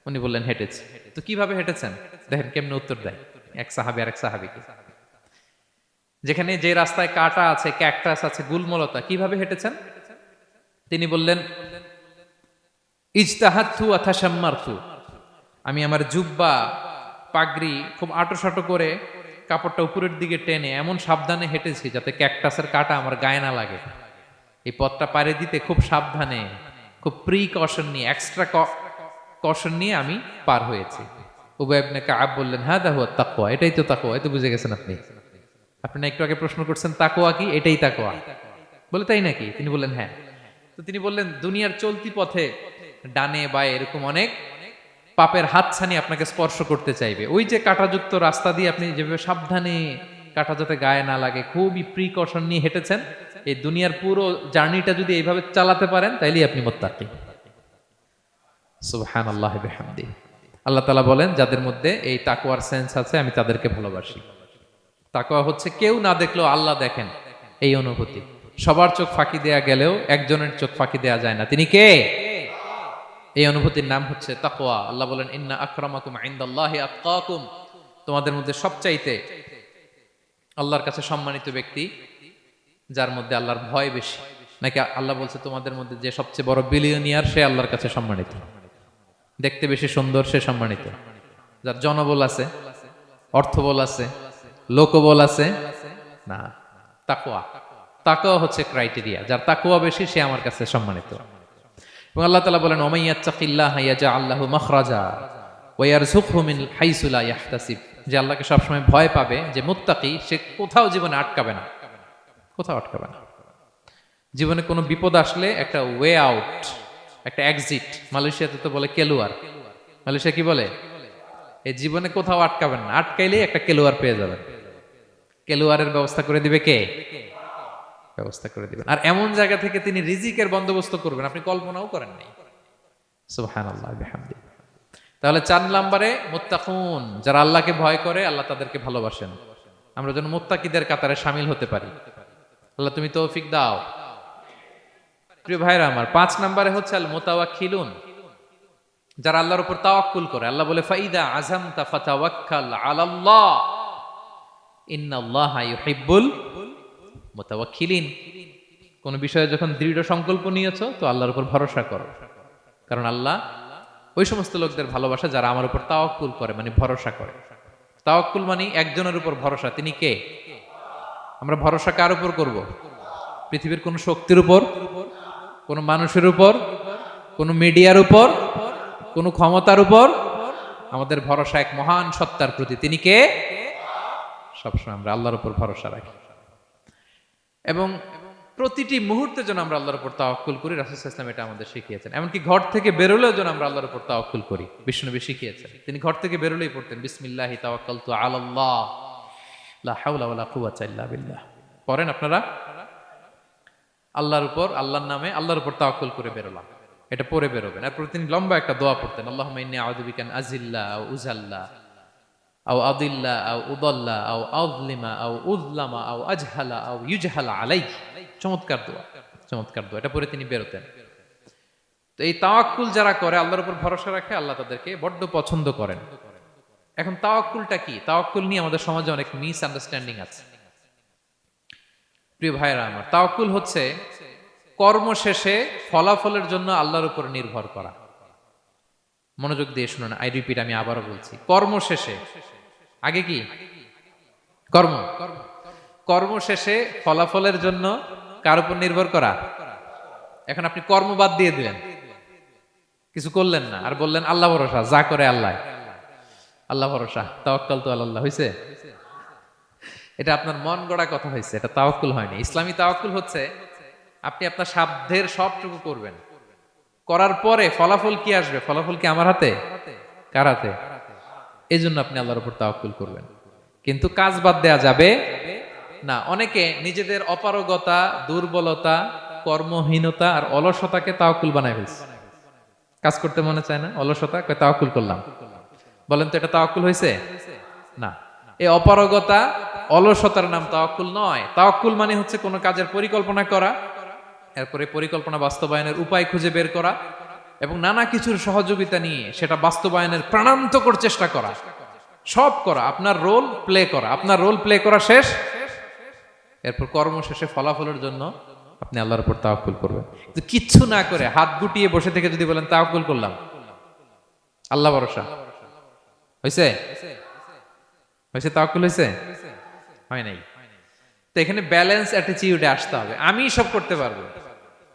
উনি বললেন হেঁটেছি। তো কিভাবে হেঁটেছেন? দেখেন কেমনে উত্তর দেয় এক সাহাবী আর এক সাহাবীকে। যেখানে যে রাস্তায় কাঁটা আছে, ক্যাকটাস আছে, গুলমলতা, কিভাবে হেঁটেছেন? তিনি বললেন ইজতাহাদতু ওয়া তাশাম্মারতু, আমি আমার জুব্বা পাগড়ি খুব আঁটোসাঁটো করে কাপড়টা উপরের দিকে টেনে এমন সাবধানে হেঁটেছি যাতে ক্যাকটাসের কাঁটা আমার গায়ে না লাগে। এই পথটা পাড়ি দিতে খুব সাবধানে, খুব প্রিকশন নিয়ে, এক্সট্রা কশন নিয়ে আমি পার হয়েছি। উবাই ইবনে কাব বললেন হাদা হুয়া তাকওয়া, এটাই তো তাকওয়া। এই তো বুঝে গেছেন আপনি। আপনি একটু আগে প্রশ্ন করছেন তাকওয়া কি, এটাই তাকওয়া। বলে তাই নাকি? তিনি বললেন হ্যাঁ। তো তিনি বললেন দুনিয়ার চলতি পথে ডানে বায়ে এরকম অনেক পাপের হাতছানি আপনাকে স্পর্শ করতে চাইবে। ওই যে কাঁটাযুক্ত রাস্তা দিয়ে আপনি যেভাবে সাবধানে, কাঁটা যাতে গায়ে না লাগে, খুবই প্রিকশন নিয়ে হেঁটেছেন, এই দুনিয়ার পুরো জার্নিটা যদি এইভাবে চালাতে পারেন তাইলেই আপনি মুত্তাকি। সুবহানাল্লাহি ওয়া বিহামদিহি। আল্লাহ তাআলা বলেন, যাদের মধ্যে এই তাকওয়ার সেন্স আছে আমি তাদেরকে ভালোবাসি। তাকওয়া হচ্ছে কেউ না দেখলেও আল্লাহ দেখেন, এই অনুভূতি। সবার চোখ ফাঁকি দেয়া গেলেও একজনের চোখ ফাঁকি দেয়া যায় না, তিনি কে? এই অনুভূতির নাম হচ্ছে তাকওয়া। আল্লাহ বলেন, ইন্না আকরামাকুম ইনদাল্লাহি আতকাকুম, তোমাদের মধ্যে সবচাইতে আল্লাহর কাছে সম্মানিত ব্যক্তি যার মধ্যে আল্লাহর ভয় বেশি। নাকি আল্লাহ বলছে তোমাদের মধ্যে যে সবচেয়ে বড় বিলিয়নিয়ার সে আল্লাহর কাছে সম্মানিত, দেখতে বেশি সুন্দর সে সম্মানিত, যার জনবল আছে, অর্থবল আছে, লোকবল আছে না। তাকওয়া, তাকওয়া হচ্ছে ক্রাইটেরিয়া। যার তাকওয়া বেশি সে আমার কাছে সম্মানিত। এবং আল্লাহ তাআলা বলেন, ওয়া মাইয়াত্তাকিল্লাহা ইয়াজআল লাহু মাখরাজা ওয়া ইয়ারযুকহু মিন হাইসু লা ইয়াহতাসিব। যে আল্লাহকে সবসময় ভয় পাবে, যে মুত্তাকি, সে কোথাও জীবনে আটকাবে না, কোথাও আটকাবে না। জীবনে কোনো বিপদ আসলে একটা ওয়ে আউট, একটা এক্সিট। মালয়েশিয়াতে তো বলে কেলুয়ার। মালয়েশিয়া কি বলে? এই জীবনে কোথাও আটকাবেন না, আটকাইলেই একটা কেলুয়ার পেয়ে যাবেন। কেলুয়ারের ব্যবস্থা করে দিবে কে? ব্যবস্থা করে দিবেন। আর এমন জায়গা থেকে তিনি রিজিকের বন্দোবস্ত করবেন আপনি কল্পনাও করেন নাই। সুবহানাল্লাহ বিহামদিহি। তাহলে 4 নম্বরে মুত্তাকুন, যারা আল্লাহকে ভয় করে আল্লাহ তাদেরকে ভালোবাসেন। আমরা যেন মুত্তাকিদের কাতারে শামিল হতে পারি। আল্লাহ তুমি তৌফিক দাও। প্রিয় ভাইরা আমার, 5 নম্বরে হচ্ছে আল মুতাওয়াক্কিলুন, যারা আল্লাহর উপর তাওয়াক্কুল করে। আল্লাহ বলে, ফাইদা আযামতা ফাতাওয়াক্কাল আলাল্লাহ ইন্নাল্লাহা ইউহিব্বুল মুতাওয়াক্কিলিন। কোন বিষয়ে যখন দৃঢ় সংকল্প নিয়েছো তো আল্লাহর উপর ভরসা করো, কারণ আল্লাহ ওই সমস্ত লোকদের ভালোবাসা যারা আমার উপর তাওয়াক্কুল করে, মানে ভরসা করে। তাওয়াক্কুল মানে একজনের উপর ভরসা, তিনি কে? আমরা ভরসা কার উপর করব? পৃথিবীর কোন শক্তির উপর, কোন মানুষের উপর, কোন মিডিয়ার উপর, কোন ক্ষমতার উপর? আমাদের ভরসা এক মহান সত্তার প্রতি, তিনি কে? সবসময় আমরা আল্লাহর উপর ভরসা রাখি এবং প্রতিটি মুহূর্তে যেন আমরা আল্লাহর উপর তাওয়াক্কুল করি। রাসূল সাল্লাল্লাহু আলাইহি ওয়াসাল্লাম এটা আমাদের শিখিয়েছেন। এমনকি ঘর থেকে বেরোলেও যেন আমরা আল্লাহর উপর তাওয়াক্কুল করি, বিশ্বনবী শিখিয়েছেন। তিনি ঘর থেকে বেরোলেই পড়তেন, বিসমিল্লাহি তাওয়াক্কালতু আলাল্লাহ লা হাওলা ওয়ালা কুওয়াতা ইল্লা বিল্লাহ। পড়েন আপনারা? আল্লাহর উপর, আল্লাহর নামে, আল্লাহর উপর তাওয়াক্কুল করে বেরোলাম, এটা পড়ে বেরোবেন। আর তিনি লম্বা একটা দোয়া পড়তেন, আল্লাহুম্মা ইন্নী আউযু বিকা আন আযিল্লা আও উযাল্লা আও আদিল্লা আও উদাল্লা আও আযলিমা আও উযলামা আও আজহালা আও ইউজহালা আলাই। চমৎকার দোয়া, চমৎকার দোয়া। এটা পরে তিনি বেরোতেন। তো এই তাওয়াক্কুল যারা করে, আল্লাহর উপর ভরসা রাখে, আল্লাহ তাদেরকে বড্ড পছন্দ করেন। এখন তাওয়াক্কুলটা কি? তাওয়াক্কুল নিয়ে আমাদের সমাজে অনেক মিস আন্ডারস্ট্যান্ডিং আছে। প্রিয় ভাইরা আমার, তাওয়াক্কুল হচ্ছে কর্ম শেষে ফলাফলের জন্য আল্লাহর উপর নির্ভর করা। মনোযোগ দিয়ে শুনুন, আই রিপিট, আমি আবারও বলছি, কর্ম শেষে, আগে কি কর্ম, কর্ম শেষে ফলাফলের জন্য কার উপর নির্ভর করা? এখন আপনি কর্ম বাদ দিয়ে দিলেন, কিছু করলেন না, আর বললেন আল্লাহ ভরসা, যা করে আল্লাহ, আল্লাহ ভরসা, তাওয়াক্কালতু আলাল্লাহ। হইছে? এটা আপনার মন গড়া কথা হয়েছে, এটা তাওয়াক্কুল হয়নি। ইসলামী তাওয়াক্কুল হচ্ছে আপনি আপনার সাধ্যের সবটুকু করবেন, করার পরে ফলাফল কি আসবে, ফলাফল কি আমার হাতে? কার হাতে? এই জন্য আপনি আল্লাহর উপর তাওয়াক্কুল করবেন। কিন্তু কাজ বাদ দেয়া যাবে না। অনেকে নিজেদের অপারগতা, দুর্বলতা, কর্মহীনতা আর অলসতাকে তাওয়াক্কুল বানায় ফেলছে। কাজ করতে মনে চায় না, অলসতা, কয় তাওয়াক্কুল করলাম। বলেন তো এটা তাওয়াক্কুল হয়েছে? না। এই অপারগতা, অলসতার নাম তাওয়াক্কুল নয়। তাওয়াক্কুল মানে হচ্ছে কোনো কাজের পরিকল্পনা করা, এরপরে পরিকল্পনা বাস্তবায়নের উপায় খুঁজে বের করা এবং নানা কিছুর সহযোগিতা নিয়ে সেটা বাস্তবায়নের প্রাণান্তকর চেষ্টা করা, সব করা, আপনার রোল প্লে করা। আপনার রোল প্লে করা শেষ, এরপর কর্ম শেষে ফলাফলের জন্য আপনি আল্লাহর উপর তাওয়াক্কুল করবেন। কিন্তু কিচ্ছু না করে হাত গুটিয়ে বসে থেকে যদি বলেন তাওয়াক্কুল করলাম, আল্লাহ ভরসা, হয়েছে? হয়েছে? তাওয়াক্কুল হয়েছে? হয় নাই। তো এখানে ব্যালেন্স অ্যাটিটিউডে আসতে হবে। আমি সব করতে পারবো,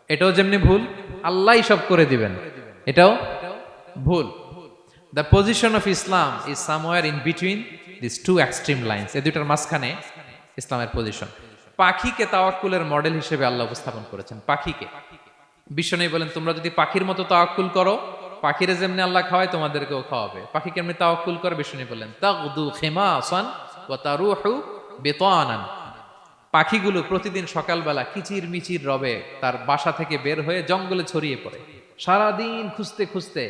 এটাও যেমনি ভুল, আল্লাহই সব করে দিবেন, এটাও ভুল। The position of Islam is somewhere in between this two extreme lines. এই দুইটার মাঝখানে ইসলামের পজিশন। পাখিকে তাওয়াক্কুলের মডেল হিসেবে আল্লাহ উপস্থাপন করেছেন। পাখিকে, বিশ্বনবী বলেন, তোমরা যদি পাখির মতো তাওয়াক্কুল করো, পাখিরে যেমনি আল্লাহ খাওয়ায় তোমাদেরকেও খাওয়াবে। পাখি কেমনি তাওয়াক্কুল করে? বিশ্বনবী বলেন, তাগদু খিমাসান ওয়া তারুহু বিতানান। পাখিগুলো প্রতিদিন সকালবেলা কিচির মিচির রবে তার বাসা থেকে বের হয়ে জঙ্গলে ছড়িয়ে পড়ে, সারাদিন খুঁজতে খুঁজতে,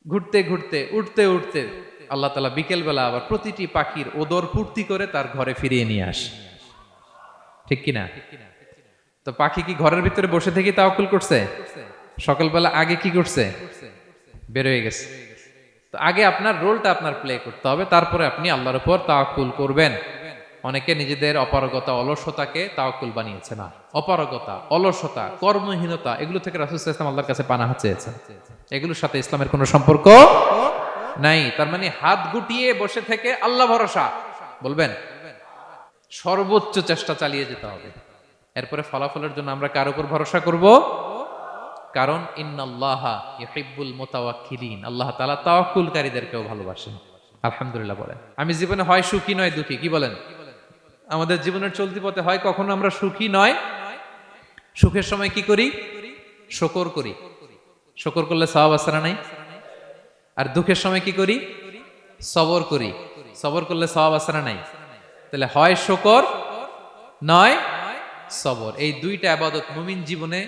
ঘুরতে ঘুরতে, উঠতে উঠতে আল্লাহ তাআলা বিকেল বেলা আবার প্রতিটি পাখির ওদর পূর্তি করে তার ঘরে ফিরিয়ে নিয়ে আসে। ঠিক কিনা? তো পাখি কি ঘরের ভিতরে বসে থেকে তাওয়াক্কুল করছে? সকালবেলা আগে কি করছে? বের হয়ে গেছে। তো আগে আপনার রোলটা আপনার প্লে করতে হবে, তারপরে আপনি আল্লাহর উপর তাওয়াক্কুল করবেন। অনেকে নিজেদের অপারগতা, অলসতাকে তাওয়াক্কুল বানিয়েছে। না, অপারগতা, অলসতা, কর্মহীনতা এগুলো থেকে রাসূল সাল্লাল্লাহু আলাইহি ওয়াসাল্লাম আল্লাহর কাছে পানাহ চেয়েছেন। এগুলোর সাথে ইসলামের কোনো সম্পর্ক নাই। তার মানে হাত গুটিয়ে বসে থেকে আল্লাহ ভরসা বলবেন, সর্বোচ্চ চেষ্টা চালিয়ে যেতে হবে। এরপরে ফলাফলের জন্য আমরা কার উপর ভরসা করব? কারণ ইন্নাল্লাহা ইউহিব্বুল মুতাওয়াক্কিলিন, আল্লাহ তাআলা তাওয়াক্কুলকারীদেরকেও ভালোবাসেন। আলহামদুলিল্লাহ বলেন। আমি জীবনে হয় সুখী নয় দুঃখী, কি বলেন? আমাদের জীবনের চলতি পথে হয় কখনো আমরা সুখী নয়, সুখের সময় কি করি? শুকর করি। শুকর করলে সওয়াব আছে না নাই? আর দুঃখের সময় কি করি? সবর করি। সবর করলে সওয়াব আছে না নাই? তাহলে হয় শুকর নয় সবর। এই দুইটা ইবাদত মুমিন জীবনে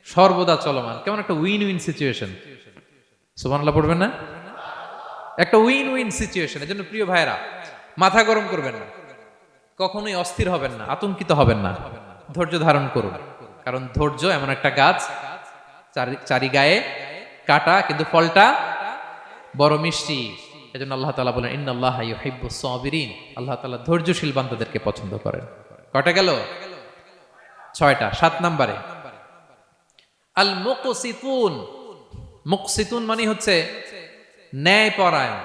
সর্বদা চলমান। কেমন একটা উইন উইন সিচুয়েশন। সুবহানাল্লাহ পড়বেন না? একটা উইন উইন সিচুয়েশন। এজন্য প্রিয় ভাইরা, মাথা গরম করবেন না, কখনোই অস্থির হবেন না, আতঙ্কিত হবেন না, ধৈর্য ধারণ করুন। কারণ ধৈর্য এমন একটা গাছ, চারি গায়ে কাটা, কিন্তু ফলটা বড় মিষ্টি। এজন্য আল্লাহ তাআলা বলেন, ইন্নাল্লাহা ইউহিব্বুস সাবিরিন, আল্লাহ তাআলা ধৈর্যশীল বান্দাদেরকে পছন্দ করেন। কয়টা গেল? 6টা। 7 নম্বরে আল মুকসিতুন। মুকসিতুন মানে হচ্ছে ন্যায়পরায়ণ,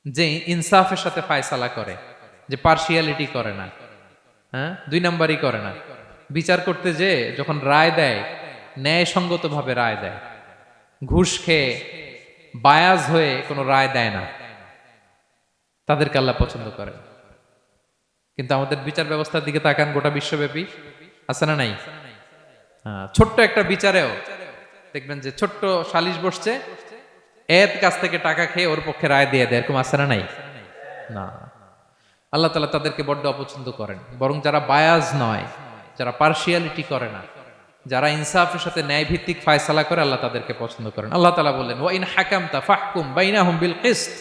যে ইনসাফের সাথে ফায়সালা করে, যে পার্শিয়ালিটি করে না, হ্যাঁ, 2 নাম্বারই করে না। বিচার করতে যে যখন রায় দেয়, ন্যায়সঙ্গত ভাবে রায় দেয়, ঘুষ খেয়ে বায়াজ হয়ে কোনো রায় দেয় না, তাদেরকে আল্লাহ পছন্দ করেন। কিন্তু আমাদের বিচার ব্যবস্থার দিকে তাকান, গোটা বিশ্বব্যাপী আছে না নাই? ছোট্ট একটা বিচারেও দেখবেন যে ছোট্ট সালিশ বসছে, এর কাছ থেকে টাকা খেয়ে ওর পক্ষে রায় দিয়ে দেয়, এরকম আছে না নাই? না, আল্লাহ তাআলা তাদেরকে বড্ড অপছন্দ করেন। বরং যারা বায়াজ নয়, যারা পার্শিয়ালিটি করে না, যারা ইনসাফের সাথে ন্যায় ভিত্তিক ফায়সালা করে, আল্লাহ তাদেরকে পছন্দ করেন। আল্লাহ তাআলা বললেন, ওয়া ইন হাকামতা ফাহকুম বাইনাহুম বিল কিসত।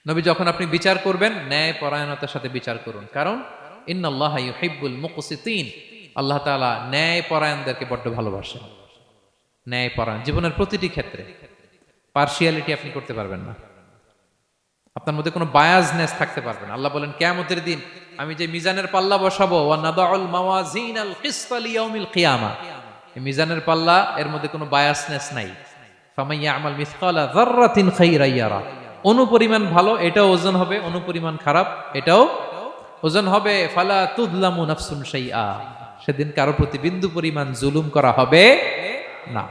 নবী, যখন আপনি বিচার করবেন, ন্যায় পরায়ণতার সাথে বিচার করুন। কারণ ইন্নাল্লাহা ইউহিব্বুল মুকসিতিন, আল্লাহ তাআলা ন্যায় পরায়ণদেরকে বড্ড ভালোবাসেন। ন্যায় পরায়ণ জীবনের প্রতিটি ক্ষেত্রে। পার্শিয়ালিটি আপনি করতে পারবেন না, আপনার মধ্যে কোনো বায়াসনেস থাকতে পারবে না। আল্লাহ বলেন, কিয়ামতের দিন আমি যে মিজানের পাল্লা বসাবো, ওয়া নাদাউল মাওয়াজিনাল কিসতা লিয়াউমিল কিয়ামা, এই মিজানের পাল্লা, এর মধ্যে কোনো বায়াসনেস নাই। ফামাইয়ামাল মিসকালা যাররাতিন খাইরান ইয়ারা, অনুপরিমাণ ভালো এটাও ওজন হবে, অনুপরিমাণ খারাপ এটাও ওজন হবে। ফালা তুযলামু নাফসুন শাইআ, সেদিন কারো প্রতি বিন্দু পরিমাণ জুলুম করা হবে না।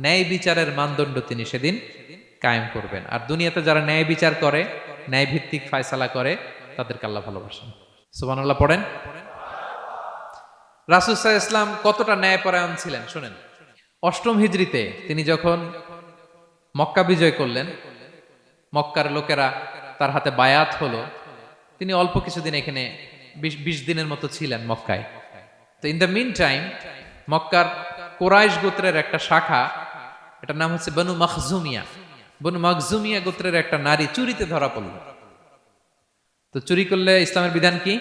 ন্যায় বিচারের মানদণ্ড তিনি সেদিন কায়েম করবেন। আর দুনিয়াতে যারা ন্যায় বিচার করে, ন্যায় ভিত্তিক ফায়সালা করে, তাদেরকে আল্লাহ ভালোবাসেন। সুবহানাল্লাহ পড়েন। রাসূল সাল্লাল্লাহু আলাইহি ওয়াসাল্লাম কতটা ন্যায়পরায়ণ ছিলেন শুনেন। 8ম হিজরিতে তিনি যখন মক্কা বিজয় করলেন, মক্কার লোকেরা তার হাতে বায়াত হলো, তিনি অল্প কিছুদিন এখানে 20 দিনের মতো ছিলেন মক্কায়। তো ইন দ্য মিন টাইম মক্কার কুরাইশ গোত্রের একটা শাখা, এটার নাম হচ্ছে বনু মখজুমিয়া। বনু মখজুমিয়া গোত্রের একটা নারী চুরিতে ধরা পড়ল। তো চুরি করলে ইসলামের বিধান কি?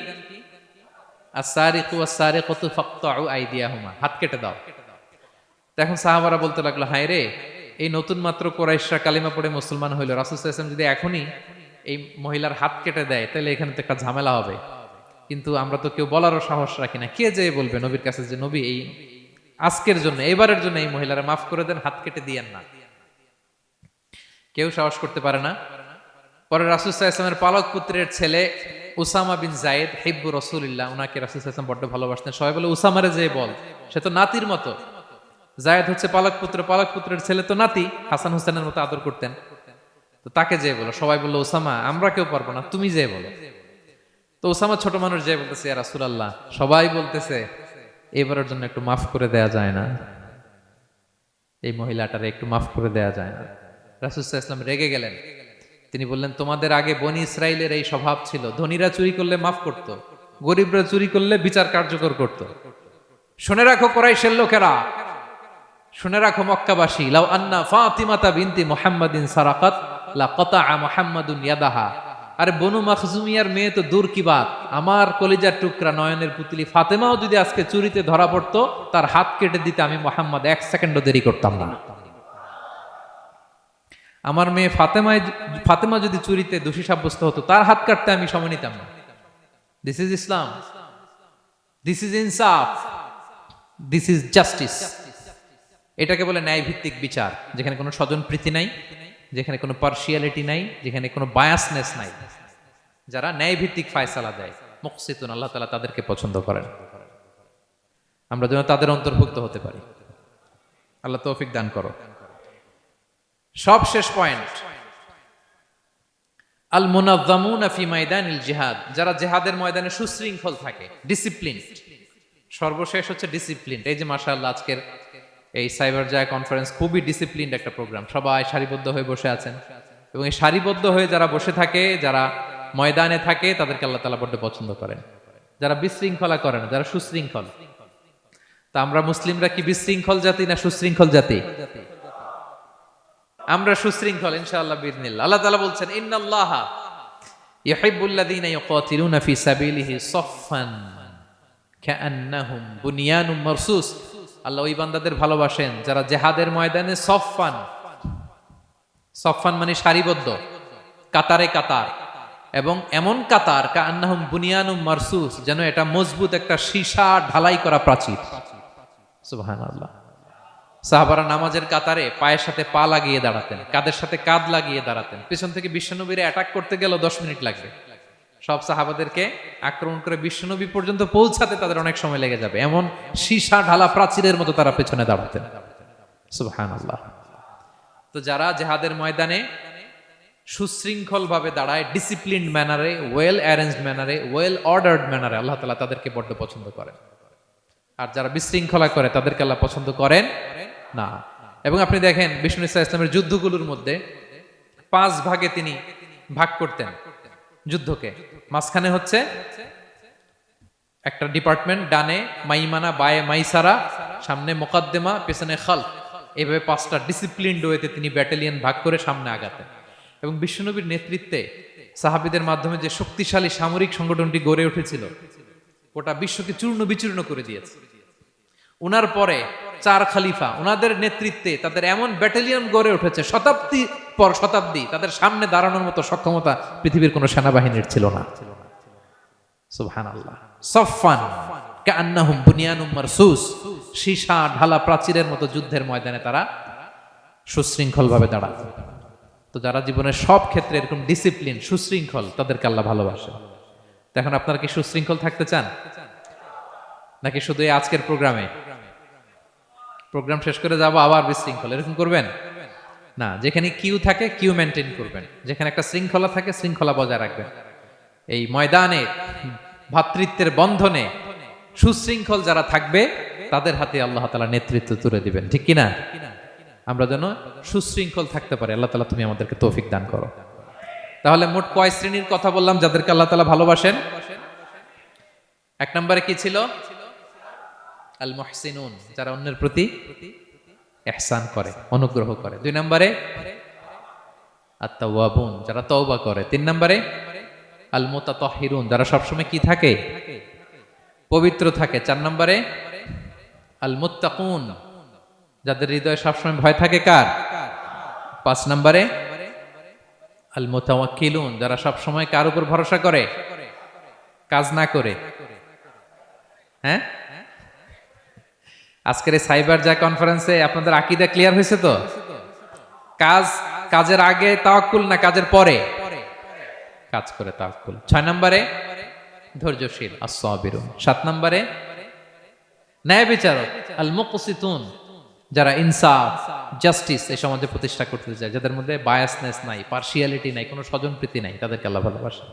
আস-সারিকু ওয়াস-সারিকাতু ফাকতাউ আইদিয়াহুমা, হাত কেটে দাও। এখন সাহাবারা বলতে লাগলো, হায় রে, এই নতুন মাত্র কুরাইশরা কালিমা পড়ে মুসলমান হইল, রাসূল সাল্লাল্লাহু আলাইহি ওয়াসাল্লাম যদি এখনই এই মহিলার হাত কেটে দেয়, তাহলে এখানে তো একটা ঝামেলা হবে। কিন্তু আমরা তো কেউ বলারও সাহস রাখি না। কে যে বলবে নবীর কাছে যে, নবী, এই আজকের জন্য, এবারের জন্য এই মহিলারা মাফ করে দেন, হাত কেটে দিয়েন না। কেউ সাহস করতে পারে না। পরে রাসূল সাল্লাল্লাহু আলাইহি ওয়াসাল্লামের পালক পুত্রের ছেলে উসামা বিন যায়েদ, হিব্বু রাসূলিল্লাহ, উনাকে রাসূল সাল্লাল্লাহু আলাইহি ওয়াসাল্লাম বড্ড ভালোবাসতেন। সবাই বলে, উসামারে যে বল, সে তো নাতির মতো। যায়েদ হচ্ছে পালক পুত্র, পালক পুত্রের ছেলে তো নাতি, হাসান হুসেনের মতো আদর করতেন। তো তাকে যে বলো। সবাই বললো, উসামা, আমরা কেউ পারবো না, তুমি যে বলো। তো উসামা ছোট মানুষ যে বলতেছে, ইয়া রাসূলুল্লাহ, সবাই বলতেছে এবারের জন্য একটু মাফ করে দেয়া যায় না? এই মহিলাটারে একটু মাফ করে দেয়া যায় না? রাসূল সাল্লাল্লাহু আলাইহি ওয়াসাল্লাম রেগে গেলেন। তিনি বললেন, তোমাদের আগে বনি ইসরাইলের এই স্বভাব ছিল, ধনীরা চুরি করলে মাফ করত, গরিবরা চুরি করলে বিচার কার্যকর করত। শুনে রাখো কুরাইশের লোকেরা, শুনে রাখো মক্কাবাসী, লাউ আন্না ফাতিমাতা বিনতি মুহাম্মাদিন সারাকাত লা কাতাআ মুহাম্মাদুন ইয়াদাহা। আরে বনু মাখজুমিয়ার মেয়ে তো দূর কি বাত, আমার কলিজার টুকরা নয়নের পুতলি ফাতেমাও যদি আজকে চুরিতে ধরা পড়তো, তার হাত কেটে দিতে আমি মুহাম্মদ 1 সেকেন্ডও দেরি করতাম না। আমার মেয়ে ফাতেমা যদি চুরিতে দোষী সাব্যস্ত হতো, তার হাত কাটতে আমি সময় নিতাম না। This is Islam, this is ইনসাফ, দিস ইজ জাস্টিস। এটাকে বলে ন্যায় ভিত্তিক বিচার, যেখানে কোনো স্বজনপ্রীতি নাই, যেখানে কোনো পার্সিয়ালিটি নাই, যেখানে কোনো বায়াসনেস নাই। যারা ন্যায় ভিত্তিক ফায়সালা দেয়, মুকসিতুন, আল্লাহ তাআলা তাদেরকে পছন্দ করেন। আমরা যেন তাদের অন্তর্ভুক্ত হতে পারি। আল্লাহ তৌফিক দান করো। সব শেষ পয়েন্ট, আল মুনাজ্জামুনা ফি মাইদানিল জিহাদ, যারা জিহাদের ময়দানে সুশৃঙ্খল থাকে, ডিসিপ্লিন। সর্বশেষ হচ্ছে ডিসিপ্লিন। এই যে মাশাআল্লাহ আজকের এই সাইবার জায়া কনফারেন্স খুবই ডিসিপ্লিনড একটা প্রোগ্রাম। সবাই সারিবদ্ধ হয়ে বসে আছেন, এবং এই সারিবদ্ধ হয়ে যারা বসে থাকে, যারা ময়দানে থাকে, তাদেরকে আল্লাহ তাআলা বড্ড পছন্দ করেন। যারা বিশৃঙ্খলা করে না, যারা সুশৃঙ্খল। তা আমরা মুসলিমরা কি বিশৃঙ্খল জাতি না সুশৃঙ্খল জাতি? আমরা সুশৃঙ্খল ইনশাআল্লাহ বিইذنিল্লাহ। আল্লাহ তাআলা বলছেন, ইন্নাল্লাহা ইউহিব্বুল্লাযীনা ইউকাতিলুনা ফি সাবিলিহি সাফফান কাআন্নাহুম বুনিয়ানুম মারসুস। আল্লাহ ওই বান্দাদের ভালোবাসেন যারা জিহাদের ময়দানে সফফান, সফফান মানে সারিবদ্ধ, কাতারে কাতার, এবং এমন কাতার কাআন্নাহুম বুনিয়ানুম মারসুস, যেন এটা মজবুত একটা সীসা ঢালাই করা প্রাচীর। সুবহানাল্লাহ। সাহাবারা নামাজের কাতারে পায়ের সাথে পা লাগিয়ে দাঁড়াতেন, কাদের সাথে কাঁধ লাগিয়ে দাঁড়াতেন। পিছন থেকে বিশ্বনবীরে অ্যাটাক করতে গেল 10 মিনিট লাগবে। সব সাহাবাদেরকে আক্রমণ করে বিশ্বনবী পর্যন্ত পৌঁছাতে তাদের অনেক সময় লেগে যাবে, এমন সীসা ঢালা প্রাচীরের মতো তারা পেছনে দাঁড়াতেন। সুবহানাল্লাহ। তো যারা জিহাদের ময়দানে সুশৃঙ্খল ভাবে দাঁড়ায়, ডিসিপ্লিনড ম্যানারে, ওয়েল অ্যারেঞ্জড ম্যানারে, ওয়েল অর্ডার্ড ম্যানারে, আল্লাহ তাআলা তাদেরকে বড্ড পছন্দ করেন। আর যারা বিশৃঙ্খলা করে, তাদেরকে আল্লাহ পছন্দ করেন না। এবং আপনি দেখেন বিষ্ণু ইসলামের যুদ্ধগুলোর মধ্যে 5 ভাগে তিনি ভাগ করতেন যুদ্ধকে। মাঝখানে হচ্ছে একটা ডিপার্টমেন্ট, ডানে মাইমানা, বায়ে মাইসারা, সামনে মুকাদ্দেমা, পেছনে খালফ। এইভাবে 5টা ডিসিপ্লিনড ওয়েতে তিনি ব্যাটালিয়ন ভাগ করে সামনে আগাতেন। এবং বিশ্বনবীর নেতৃত্বে সাহাবীদের মাধ্যমে যে শক্তিশালী সামরিক সংগঠনটি গড়ে উঠেছিল, গোটা বিশ্বকে চূর্ণ বিচূর্ণ করে দিয়েছে। উনার পরে 4 খলিফা, উনাদের নেতৃত্বে তাদের এমন ব্যাটালিয়ন গড়ে উঠেছে, শতাব্দী পর শতাব্দী তাদের সামনে দাঁড়ানোর মতো সক্ষমতা পৃথিবীর কোনো সেনাবাহিনীর ছিল না। সুবহানাল্লাহ। সাফফান কাআন্নাহুম বুনিয়ানুম মারসুস, সীসা ঢালা প্রাচীরের মতো যুদ্ধের ময়দানে তারা সুশৃঙ্খল ভাবে দাঁড়াত। তো যারা জীবনের সব ক্ষেত্রে এরকম ডিসিপ্লিন, সুশৃঙ্খল, তাদেরকে আল্লাহ ভালোবাসে। এখন আপনারা কি সুশৃঙ্খল থাকতে চান, নাকি শুধু এই আজকের প্রোগ্রাম শেষ করে যাব আবার বিশৃঙ্খল এরকম করবেন? না, যেখানে কিউ থাকে কিউ মেনটেন করবেন, যেখানে একটা শৃঙ্খলা থাকে শৃঙ্খলা বজায় রাখবেন। এই ময়দানে ভ্রাতৃত্বের বন্ধনে সুশৃঙ্খল যারা থাকবে, তাদের হাতে আল্লাহ তাআলা নেতৃত্ব তুলে দিবেন, ঠিক কিনা? আমরা যেন সুশৃঙ্খল থাকতে পারি। আল্লাহ তাআলা তুমি আমাদেরকে তৌফিক দান করো। তাহলে মোট কয় শ্রেণীর কথা বললাম যাদেরকে আল্লাহ তাআলা ভালোবাসেন? 1 নম্বরে কি ছিল? আল মুহসিনুন, যারা অন্যের প্রতি ইহসান করে, অনুগ্রহ করে। 2 নম্বরে আত-তাওয়াবুন, যারা তওবা করে। 3 নম্বরে আল মুতাতাহহিরুন, যারা সবসময় কি থাকে? পবিত্র থাকে। 4 নম্বরে আল মুত্তাকুন, যাদের হৃদয়ে সবসময় ভয় থাকে কার? 5 নম্বরে আল মুতাওয়াক্কিলুন, যারা সবসময় কার উপর ভরসা করে? কাজ না করে। হ্যাঁ, আজকের এই সাইবার জায়া কনফারেন্সে আপনাদের আকীদা ক্লিয়ার হয়েছে তো? কাজের আগে তাওয়াক্কুল না কাজের পরে? কাজ করে তাওয়াক্কুল। 6 নম্বরে ধৈর্যশীল, আস-সাবিরুন। 7 নম্বরে ন্যায় বিচারক, আল মুকসিতুন, যারা ইনসাফ, জাস্টিস এই সমাজে প্রতিষ্ঠা করতে চায়, যাদের মধ্যে বায়াসনেস নাই, পার্সিয়ালিটি নাই, কোনো স্বজনপ্রীতি নাই, তাদেরকে আল্লাহ ভালোবাসে।